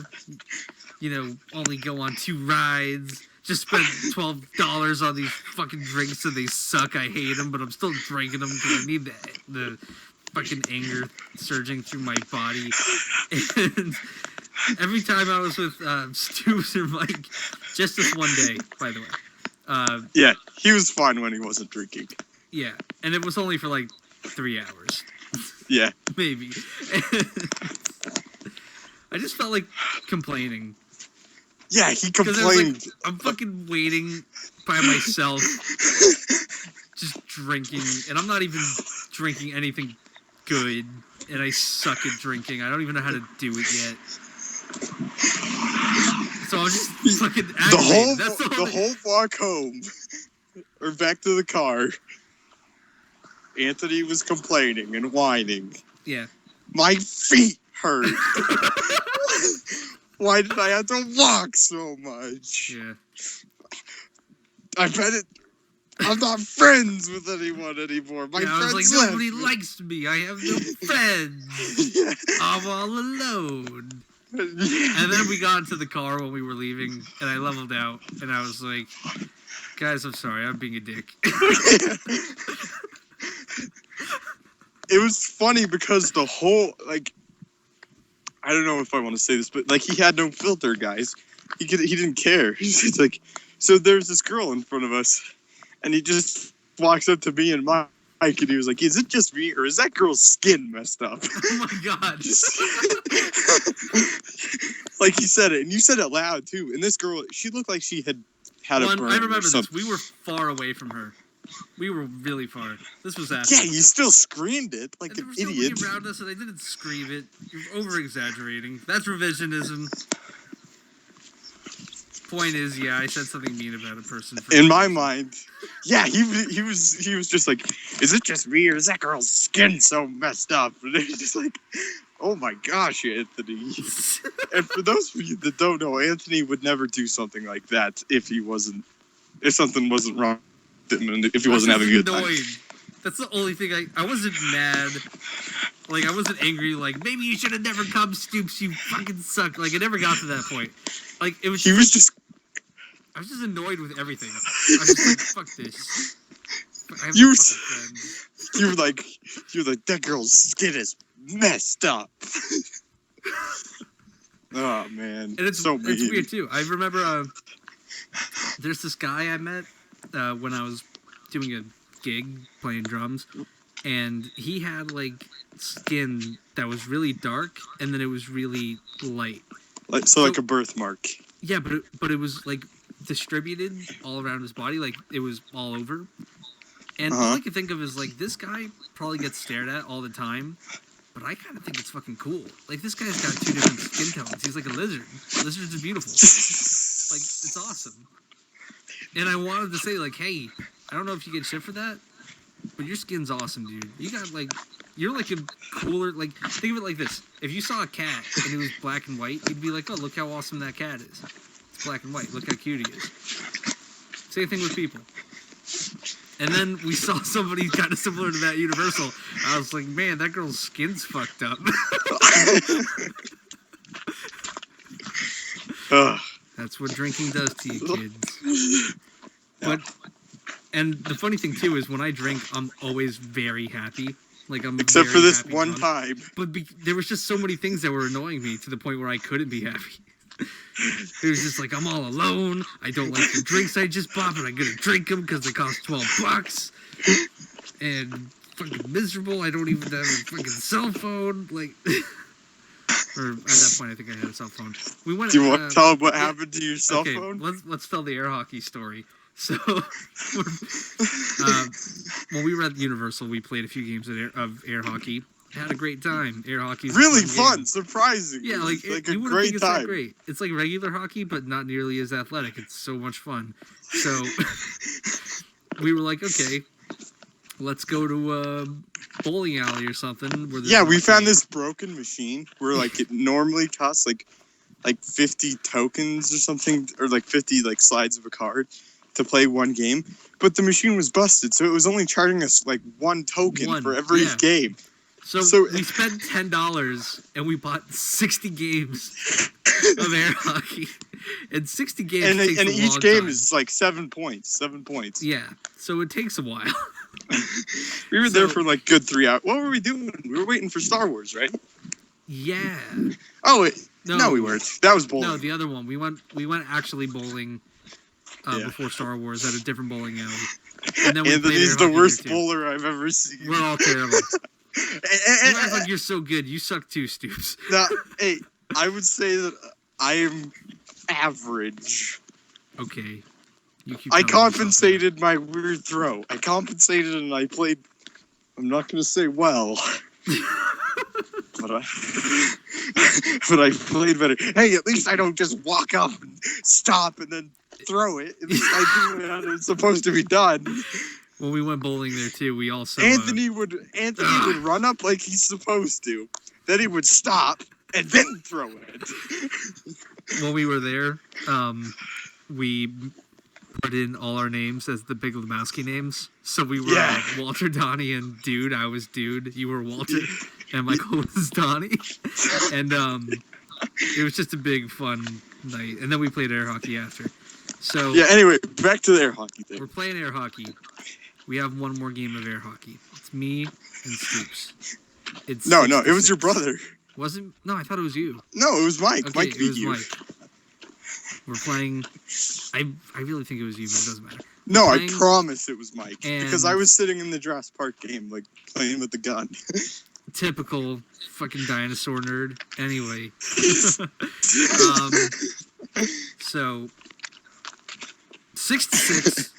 only go on 2 rides, just spent $12 on these fucking drinks and they suck. I hate them, but I'm still drinking them because I need the fucking anger surging through my body. And every time I was with Stoops or Mike, just this one day, by the way. Yeah, he was fine when he wasn't drinking. Yeah, and it was only for like 3 hours. Yeah. Maybe. I just felt like complaining. Yeah, he complained. Like, I'm fucking waiting by myself, just drinking, and I'm not even drinking anything good, and I suck at drinking. I don't even know how to do it yet. So I was just fucking aggravated. The whole walk home, or back to the car, Anthony was complaining and whining. Yeah. My feet hurt. Why did I have to walk so much? Yeah. I bet I'm not friends with anyone anymore. My friends I was like, nobody likes me. I have no friends. Yeah. I'm all alone. Yeah. And then we got into the car when we were leaving, and I leveled out, and I was like, guys, I'm sorry, I'm being a dick. It was funny because the whole, like, I don't know if I want to say this, but, like, he had no filter, guys. He didn't care. He's like, so there's this girl in front of us, and he just walks up to me and Mike, and he was like, is it just me, or is that girl's skin messed up? Oh, my God. Like, he said it, and you said it loud, too. And this girl, she looked like she had a burn. I remember this. We were far away from her. We were really far. This was after. Yeah, you still screamed it like an idiot. There was nobody around us, and I didn't scream it. You're over-exaggerating. That's revisionism. Point is, yeah, I said something mean about a person. In my mind, yeah, he was just like, is it just me, or is that girl's skin so messed up? And it was just like, oh my gosh, Anthony. And for those of you that don't know, Anthony would never do something like that if something wasn't wrong. If he wasn't having a good time. That's the only thing I wasn't mad. Like, I wasn't angry, like, maybe you should have never come, Stoops, you fucking suck. Like, it never got to that point. Like, it was I was just annoyed with everything. I was just like, fuck this. You were like, that girl's skin is messed up. Oh, man. And it's so mean. It's weird, too. I remember, there's this guy I met when I was doing a gig playing drums, and he had like skin that was really dark and then it was really light, so like a birthmark. Yeah, but it was like distributed all around his body, like it was all over. And all I can think of is like, this guy probably gets stared at all the time, but I kind of think it's fucking cool. Like, this guy's got 2 different skin tones. He's like a lizard. Lizards are beautiful. It's awesome. And I wanted to say, like, hey, I don't know if you get shit for that, but your skin's awesome, dude. You got, like, you're like a cooler, like, think of it like this. If you saw a cat and it was black and white, you'd be like, oh, look how awesome that cat is. It's black and white. Look how cute he is. Same thing with people. And then we saw somebody kind of similar to that at Universal. I was like, man, that girl's skin's fucked up. That's what drinking does to you, kids. But, and the funny thing too is when I drink, I'm always very happy. Like except for this one time. But there was just so many things that were annoying me to the point where I couldn't be happy. It was just like, I'm all alone. I don't like the drinks I just bought, but I'm gonna drink them because they cost $12. And fucking miserable. I don't even have a fucking cell phone. Like, or at that point, I think I had a cell phone. We went. Do you want to tell them what happened to your cell phone? Let's tell the air hockey story. So, when we were at Universal, we played a few games of air hockey. Had a great time. Air hockey's really fun, surprising. Yeah, like a great time. Great. It's like regular hockey, but not nearly as athletic. It's so much fun. So we were like, okay, let's go to a bowling alley or something. Yeah, we found this broken machine where like it normally costs like 50 tokens or something, or like 50 like slides of a card to play one game. But the machine was busted, so it was only charging us like one token for every game. So we spent $10 and we bought 60 games of air hockey. And 60 games takes and a each long game time. is like 7 points. 7 points. Yeah. So it takes a while. We were there for like good 3 hours. What were we doing? We were waiting for Star Wars, right? Yeah. Oh wait. No, we weren't. That was bowling. No, the other one. We went actually bowling before Star Wars at a different bowling alley. And then Anthony's the worst bowler I've ever seen. We're all terrible. You act like you're so good. You suck too, Stoops. Now, hey, I would say that I am average. Okay. I compensated my weird throw. I compensated and I played. I'm not going to say well. but I played better. Hey, at least I don't just walk up and stop and then throw it. At least I do it how it's supposed to be done. When we went bowling there too, we also Anthony would run up like he's supposed to. Then he would stop and then throw it. When we were there, we put in all our names as the Big Lebowski names. So we were Walter, Donnie, and Dude. I was Dude. You were Walter, and Michael was Donnie. And it was just a big fun night. And then we played air hockey after. So yeah. Anyway, back to the air hockey thing. We're playing air hockey. We have one more game of air hockey. It's me and Stoops. No, it was your brother. Wasn't? No, I thought it was you. No, it was Mike. Okay, Mike beat you. Mike. We're playing. I really think it was you, but it doesn't matter. No, I promise it was Mike because I was sitting in the Jurassic Park game, like playing with the gun. Typical fucking dinosaur nerd. Anyway, so 6-6.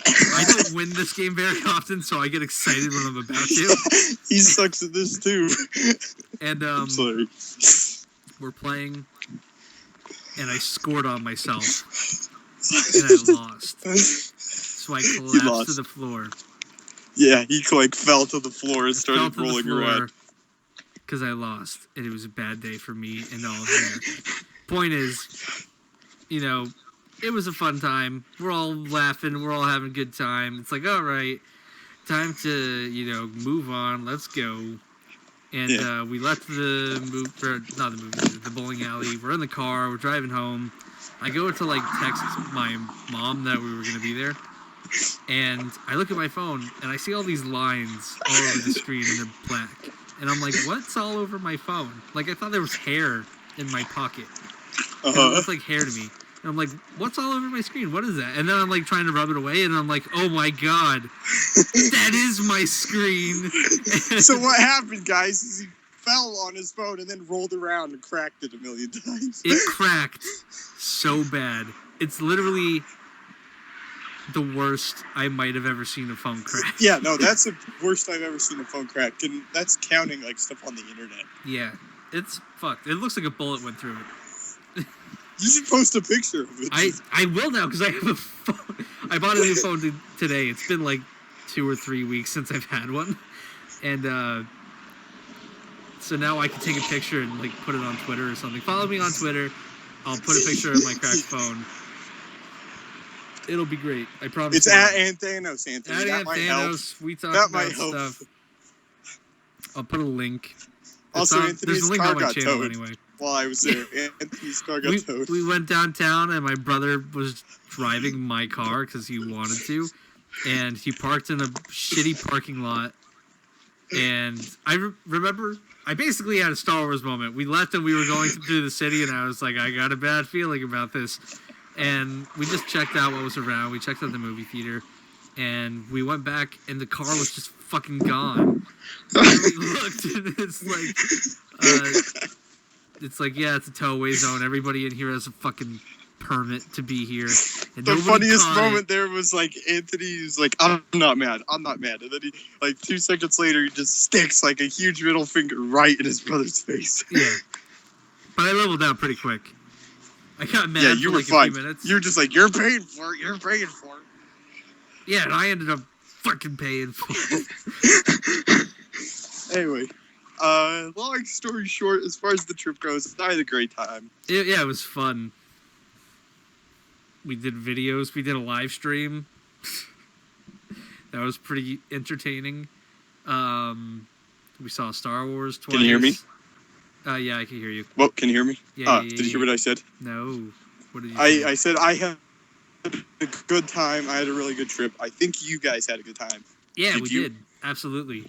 I don't win this game very often, so I get excited when I'm about to. He sucks at this too. And I'm sorry. We're playing, and I scored on myself, and I lost. So I collapsed to the floor. Yeah, he like fell to the floor and started rolling around. Because I lost, and it was a bad day for me and all of America. Point is, it was a fun time. We're all laughing. We're all having a good time. It's like, all right, time to, move on. Let's go. And we left the bowling alley. We're in the car. We're driving home. I go to, text my mom that we were going to be there. And I look at my phone, and I see all these lines all over the screen, and they're black. And I'm like, what's all over my phone? Like, I thought there was hair in my pocket. It looks like hair to me. And I'm like, what's all over my screen? What is that? And then I'm like trying to rub it away, and I'm like, oh my god, that is my screen. So what happened, guys, is he fell on his phone and then rolled around and cracked it a million times. It cracked so bad. It's literally the worst I might have ever seen a phone crack. Yeah, no, that's the worst I've ever seen a phone crack. And that's counting stuff on the internet. Yeah, it's fucked. It looks like a bullet went through it. You should post a picture of it. I will now because I have a phone. I bought a new phone today. It's been like 2 or 3 weeks since I've had one, and so now I can take a picture and like put it on Twitter or something. Follow me on Twitter. I'll put a picture of my cracked phone. It'll be great. I promise. It's at Anthanos, Anthony. At that might help. We talk That about might help. stuff. I'll put a link. Also, Anthony's car got towed anyway. while I was there. Anthony's car got towed. We went downtown, and my brother was driving my car because he wanted to, and he parked in a shitty parking lot. And I remember, I basically had a Star Wars moment. We left, and we were going through the city, and I was like, I got a bad feeling about this. And we just checked out what was around. We checked out the movie theater, and we went back, and the car was just fucking gone. And we looked, and it's like, yeah, it's a towaway zone. Everybody in here has a fucking permit to be here. And the funniest moment there was like Anthony was like, I'm not mad. And then he, like 2 seconds later, he just sticks like a huge middle finger right in his brother's face. Yeah. But I leveled out pretty quick. I got mad you for were like fine. a few minutes. You were just like, you're paying for it. You're paying for it. Yeah, and I ended up fucking paying for it. Anyway, long story short, as far as the trip goes, I had a great time. Yeah, it was fun. We did videos. We did a live stream. That was pretty entertaining. We saw Star Wars twice. Can you hear me? Yeah, I can hear you. Well, can you hear me? Yeah, did you hear what I said? No. What did you say? I said I had a good time. I had a really good trip. I think you guys had a good time. Yeah, we did. Absolutely.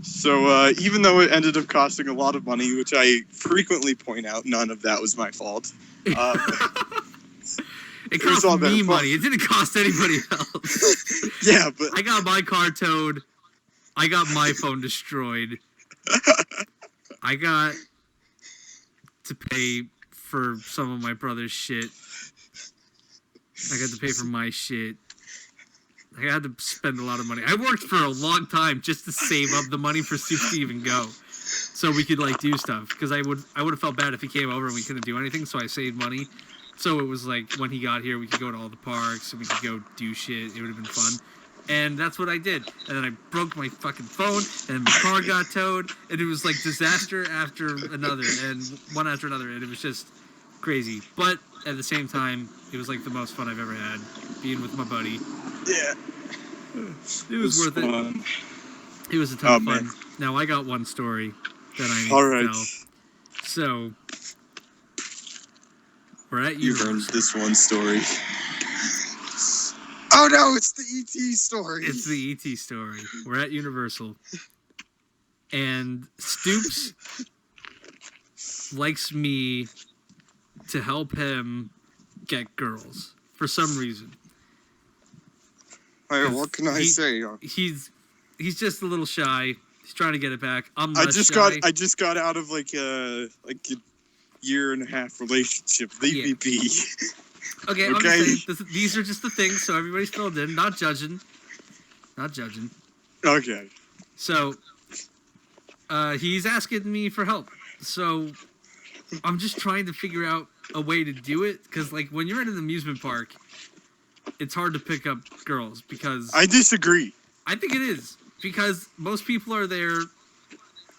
So even though it ended up costing a lot of money, which I frequently point out, none of that was my fault. It cost me money. It didn't cost anybody else. Yeah, but I got my car towed. I got my phone destroyed. I got to pay for some of my brother's shit. I got to pay for my shit. I had to spend a lot of money. I worked for a long time just to save up the money for Soup to even go, so we could like do stuff. Because I would have felt bad if he came over and we couldn't do anything. So I saved money. So it was like when he got here, we could go to all the parks and we could go do shit. It would have been fun. And that's what I did. And then I broke my fucking phone, and my car got towed, and it was like disaster after another, and one after another, and it was just crazy. But at the same time, it was like the most fun I've ever had, being with my buddy. Yeah. It was worth fun. It. It was a ton of fun. Man. Now, I got one story that I need to tell. So, we're at You've earned this one story. Oh no, it's the E.T. story. It's the E.T. story. We're at Universal. And Stoops likes me to help him get girls for some reason. Hey, what can I say? He's just a little shy. He's trying to get it back. I'm I less just shy. got out of like a year and a half relationship. Leave me be. Okay, I'm just saying, these are just the things, so everybody's filled in. Not judging. Okay. So, he's asking me for help. So, I'm just trying to figure out a way to do it. Because, like, when you're in an amusement park, it's hard to pick up girls. Because I disagree. I think it is. Because most people are there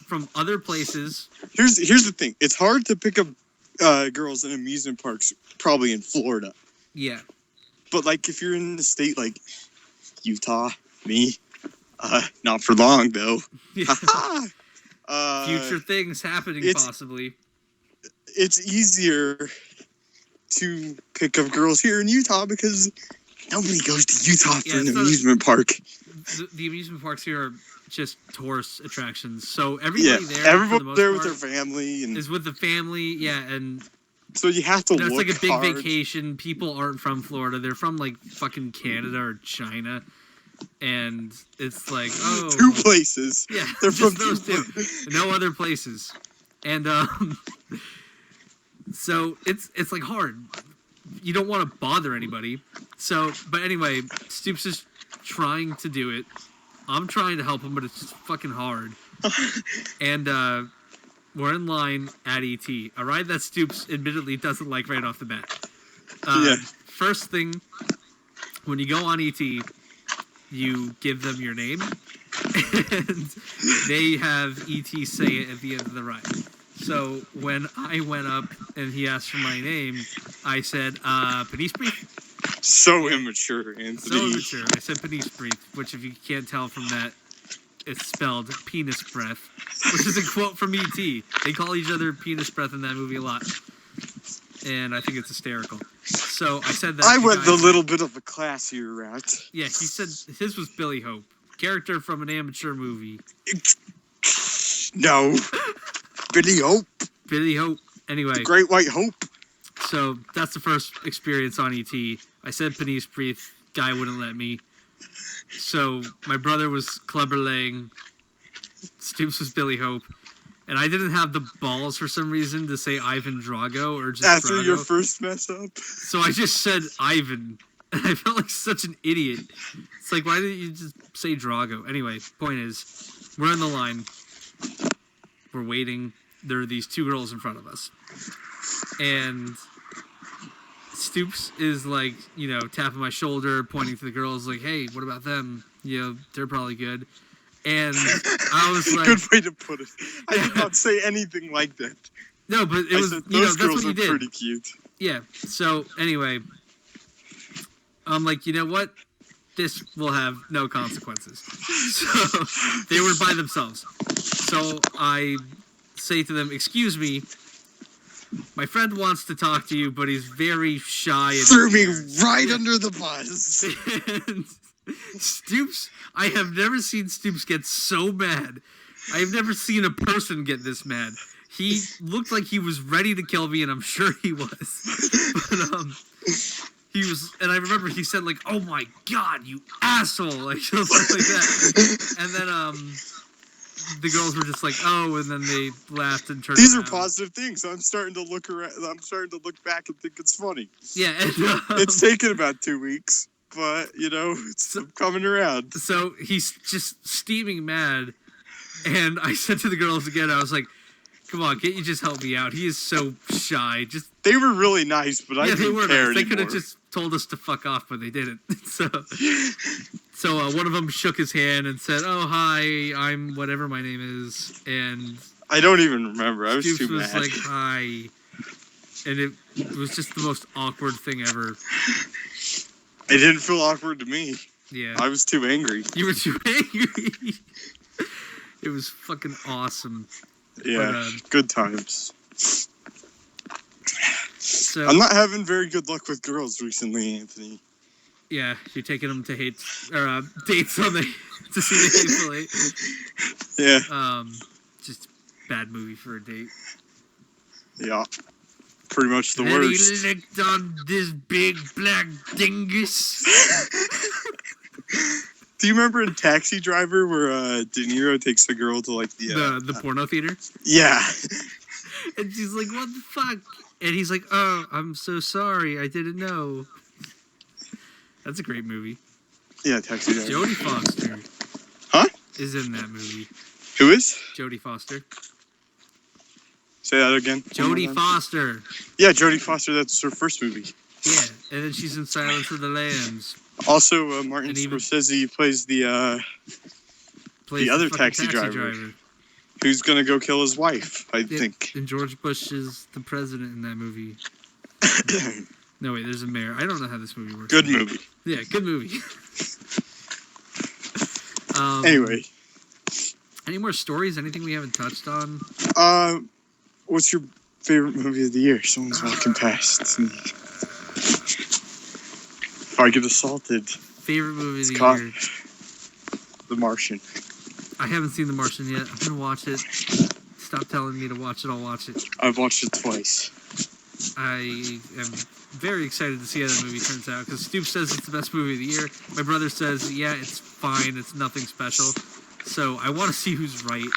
from other places. Here's the thing. It's hard to pick up girls in amusement parks, probably in Florida. Yeah. But like if you're in the state like Utah, not for long though. Future things happening possibly. It's easier to pick up girls here in Utah because nobody goes to Utah for an amusement park. The amusement parks here are just tourist attractions. So everybody there, everybody there with their family is with the family. Yeah, and so you have to. It's like a big hard. vacation. People aren't from Florida; they're from like fucking Canada or China, and it's like 2 places. Yeah, they're from those two, no other places, and so it's like hard. You don't want to bother anybody. So, but anyway, Stoops is trying to do it. I'm trying to help him, but it's just fucking hard. And we're in line at ET, a ride that Stoops admittedly doesn't like right off the bat. First thing, when you go on ET, you give them your name, and they have ET say it at the end of the ride. So when I went up and he asked for my name, I said, Penis Brief? So immature, Anthony. So immature. I said Penis Brief, which if you can't tell from that, it's spelled penis breath, which is a quote from E.T. They call each other penis breath in that movie a lot. And I think it's hysterical. So I said that. I went the little bit of a classier route. Yeah, he said his was Billy Hope. Character from an amateur movie. No. Billy Hope. Billy Hope. Anyway. The Great White Hope. So that's the first experience on E.T. I said Penis Brief. Guy wouldn't let me. So my brother was Clubber Lang. Stoops was Billy Hope. And I didn't have the balls for some reason to say Ivan Drago or just After Drago. your first mess up? So I just said Ivan. And I felt like such an idiot. It's like, why didn't you just say Drago? Anyway, point is, we're in the line. We're waiting. There are these two girls in front of us. And Stoops is like, you know, tapping my shoulder, pointing to the girls like, hey, what about them? You know, they're probably good. And I was like... Good way to put it. I did not say anything like that. No, but it was, said, you know, those that's girls what you did. pretty cute. Yeah, so anyway, I'm like, you know what? This will have no consequences. So they were by themselves. So I say to them, excuse me, my friend wants to talk to you, but he's very shy. And threw me right under the bus. And Stoops, I have never seen Stoops get so mad. I have never seen a person get this mad. He looked like he was ready to kill me, and I'm sure he was. But, he was, and I remember he said, like, oh my god, you asshole, like, something like that. And then, the girls were just like, oh, and then they laughed and turned These around. are positive things. I'm starting to look around. I'm starting to look back and think it's funny. Yeah. And, it's taken about 2 weeks, but, you know, it's coming around. So he's just steaming mad. And I said to the girls again, I was like, come on, can't you just help me out? He is so shy. Just They were really nice, but I didn't care nice. They anymore. could have just told us to fuck off, but they didn't. So one of them shook his hand and said, oh, hi, I'm whatever my name is. And I don't even remember. I was Stoops too mad. was like, hi. And it was just the most awkward thing ever. It didn't feel awkward to me. Yeah. I was too angry. You were too angry. It was fucking awesome. Yeah, but, good times. So, I'm not having very good luck with girls recently, Anthony. Yeah, you're taking them to dates on the to see the Hateful Eight. Yeah. Just bad movie for a date. Yeah. Pretty much the and worst. He licked on this big black dingus. Do you remember in Taxi Driver where De Niro takes the girl to like the porno theater? Yeah. And she's like, "What the fuck?" And he's like, "Oh, I'm so sorry. I didn't know." That's a great movie. Yeah, Taxi Driver. Jodie Foster. Huh? Is in that movie. Who is? Jodie Foster. Say that again. Jodie Foster. Yeah, Jodie Foster. That's her first movie. Yeah, and then she's in Silence of the Lambs. Also, Martin Scorsese plays the other taxi driver who's gonna go kill his wife. I think. And George Bush is the president in that movie. No, wait, there's a mayor. I don't know how this movie works. Good movie. Yeah, good movie. Anyway. Any more stories? Anything we haven't touched on? What's your favorite movie of the year? Someone's walking past. If I get assaulted. Favorite movie of the year? The Martian. I haven't seen The Martian yet. I'm gonna watch it. Stop telling me to watch it. I'll watch it. I've watched it twice. I am very excited to see how that movie turns out because Stoops says it's the best movie of the year. My brother says, yeah, it's fine. It's nothing special. So I want to see who's right.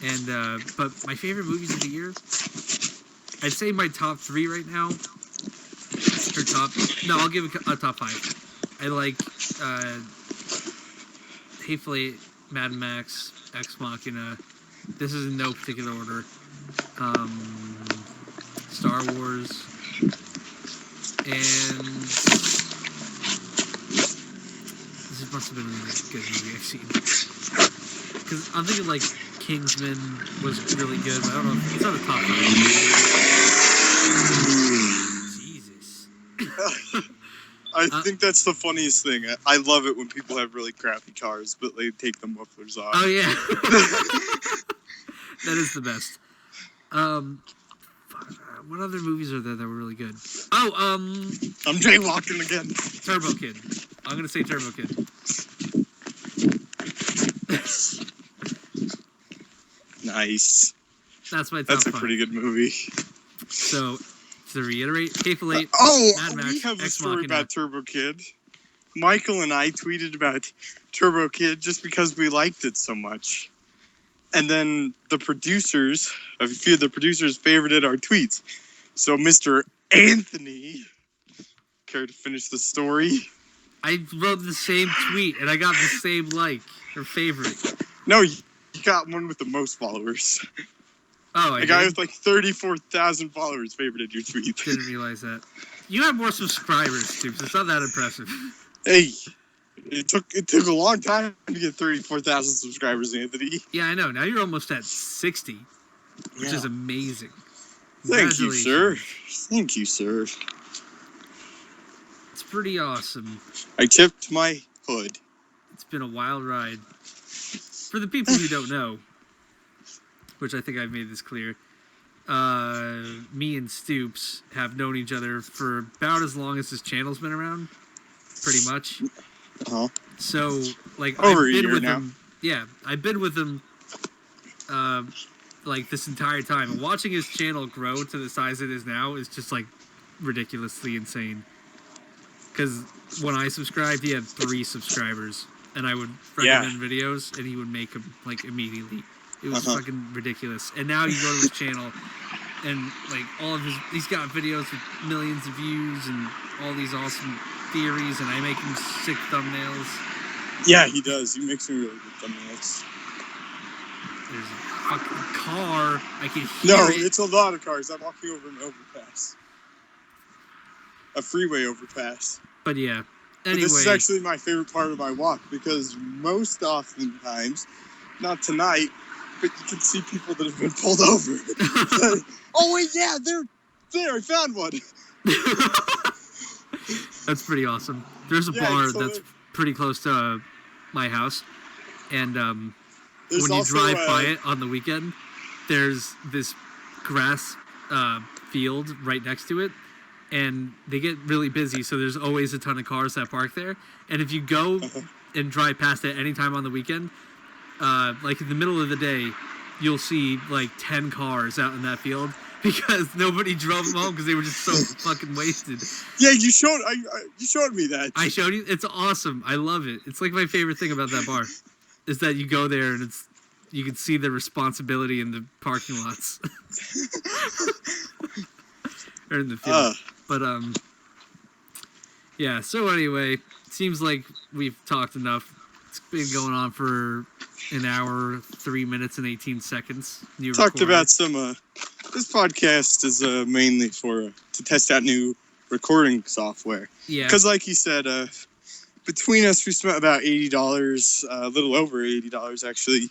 And but my favorite movies of the year, I'd say my top 3 right now. I'll give it a top 5. I like Hateful Eight, Mad Max, Ex Machina, This is in no particular order. Star Wars. And this must have been a really good movie I've seen. Because I'm thinking like Kingsman was really good, but I don't know if it's not a top 5. Jesus. I think that's the funniest thing. I love it when people have really crappy cars, but they take the mufflers off. Oh yeah. That is the best. What other movies are there that were really good? Oh, I'm jaywalking again. Turbo Kid. I'm gonna say Turbo Kid. Nice. That's my top That's a 5. pretty good movie. So, to reiterate, Hateful Eight, Mad Max, we have a Ex story Machina. about Turbo Kid. Michael and I tweeted about Turbo Kid just because we liked it so much. And then a few of the producers favorited our tweets. So Mr. Anthony, care to finish the story? I wrote the same tweet, and I got the same like, or favorite. No, you got one with the most followers. Oh, A guy with like 34,000 followers favorited your tweet. Didn't realize that. You have more subscribers, too, so it's not that impressive. Hey, it took a long time to get 34,000 subscribers, Anthony. Yeah, I know. Now you're almost at 60, which is amazing. Thank you, sir. Thank you, sir. It's pretty awesome. I tipped my hood. It's been a wild ride. For the people who don't know, which I think I've made this clear, me and Stoops have known each other for about as long as this channel's been around, pretty much. Uh-huh. So, like, Over I've a been year with now. him. Yeah, I've been with him, like, this entire time. And watching his channel grow to the size it is now is just, like, ridiculously insane. Because when I subscribed, he had 3 subscribers. And I would recommend videos, and he would make them, like, immediately. It was fucking ridiculous. And now you go to his channel, and, like, he's got videos with millions of views and all these awesome theories, and I make him sick thumbnails. Yeah, he does. He makes me really good thumbnails. There's a fucking car. I can hear No, it. it's a lot of cars. I'm walking over an overpass. A freeway overpass. But yeah. But Anyway. this is actually my favorite part of my walk, because most oftentimes, not tonight, but you can see people that have been pulled over. Oh, wait, yeah, they're there. I found one. That's pretty awesome. There's a bar that's pretty close to my house, and when you drive by it on the weekend, there's this grass field right next to it, and they get really busy, so there's always a ton of cars that park there. And if you go and drive past it anytime on the weekend, like in the middle of the day, you'll see like 10 cars out in that field, because nobody drove them home because they were just so fucking wasted. Yeah, you showed me that. I showed you. It's awesome. I love it. It's like my favorite thing about that bar, is that you go there and you can see the responsibility in the parking lots. Or in the field. But yeah. So anyway, it seems like we've talked enough. It's been going on for an hour, 3 minutes and 18 seconds. Talked about some. This podcast is mainly to test out new recording software. Yeah. Because, like you said, between us, we spent about $80, a little over $80 actually,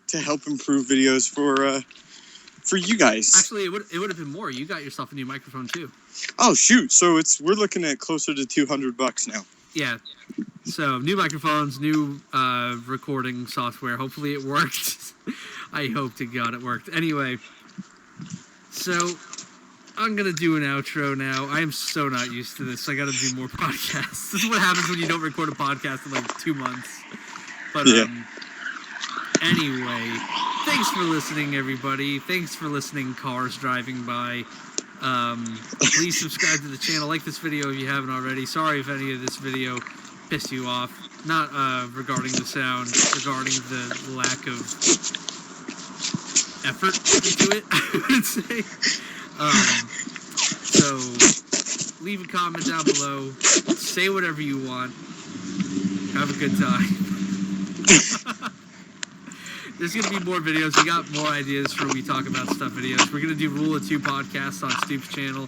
to help improve videos for you guys. Actually, it would have been more. You got yourself a new microphone too. Oh shoot! So we're looking at closer to $200 now. Yeah. So new microphones, new recording software. Hopefully it worked. I hope to God it worked. Anyway, so I'm gonna do an outro now. I am so not used to this. I gotta do more podcasts. This is what happens when you don't record a podcast in like 2 months. But anyway, thanks for listening, everybody. Thanks for listening, cars driving by. Please subscribe to the channel. Like this video if you haven't already. Sorry if any of this video pissed you off. Not regarding the sound, regarding the lack of effort into it, I would say. So leave a comment down below. Say whatever you want. Have a good time. There's going to be more videos. We got more ideas for We Talk About Stuff videos. We're going to do Rule of Two podcasts on Stoops' channel.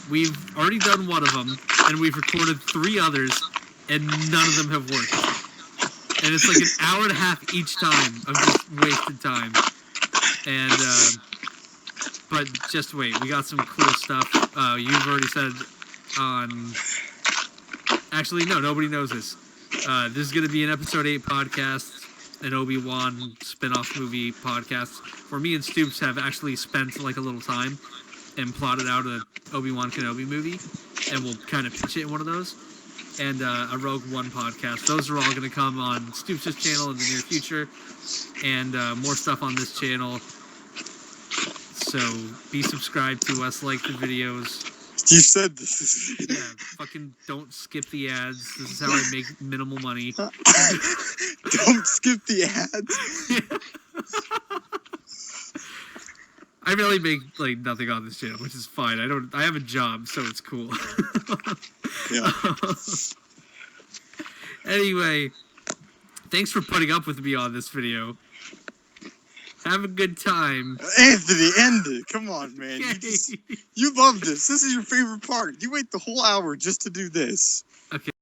We've already done one of them, and we've recorded 3 others, and none of them have worked. And it's like an hour and a half each time of just wasted time. And, but just wait. We got some cool stuff. You've already said on... Actually, no, nobody knows this. This is going to be an Episode 8 podcast. An Obi-Wan spin-off movie podcast where me and Stoops have actually spent like a little time and plotted out a Obi-Wan Kenobi movie, and we'll kind of pitch it in one of those, and a Rogue One podcast. Those are all going to come on Stoops' channel in the near future, and more stuff on this channel. So be subscribed to us, like the videos. You said this. Yeah, fucking don't skip the ads. This is how I make minimal money. Don't skip the ads. I really make like nothing on this channel, which is fine. I have a job, so it's cool. Yeah. Anyway, thanks for putting up with me on this video. Have a good time. Anthony, end it. Come on, man. You love this. This is your favorite part. You wait the whole hour just to do this. Okay.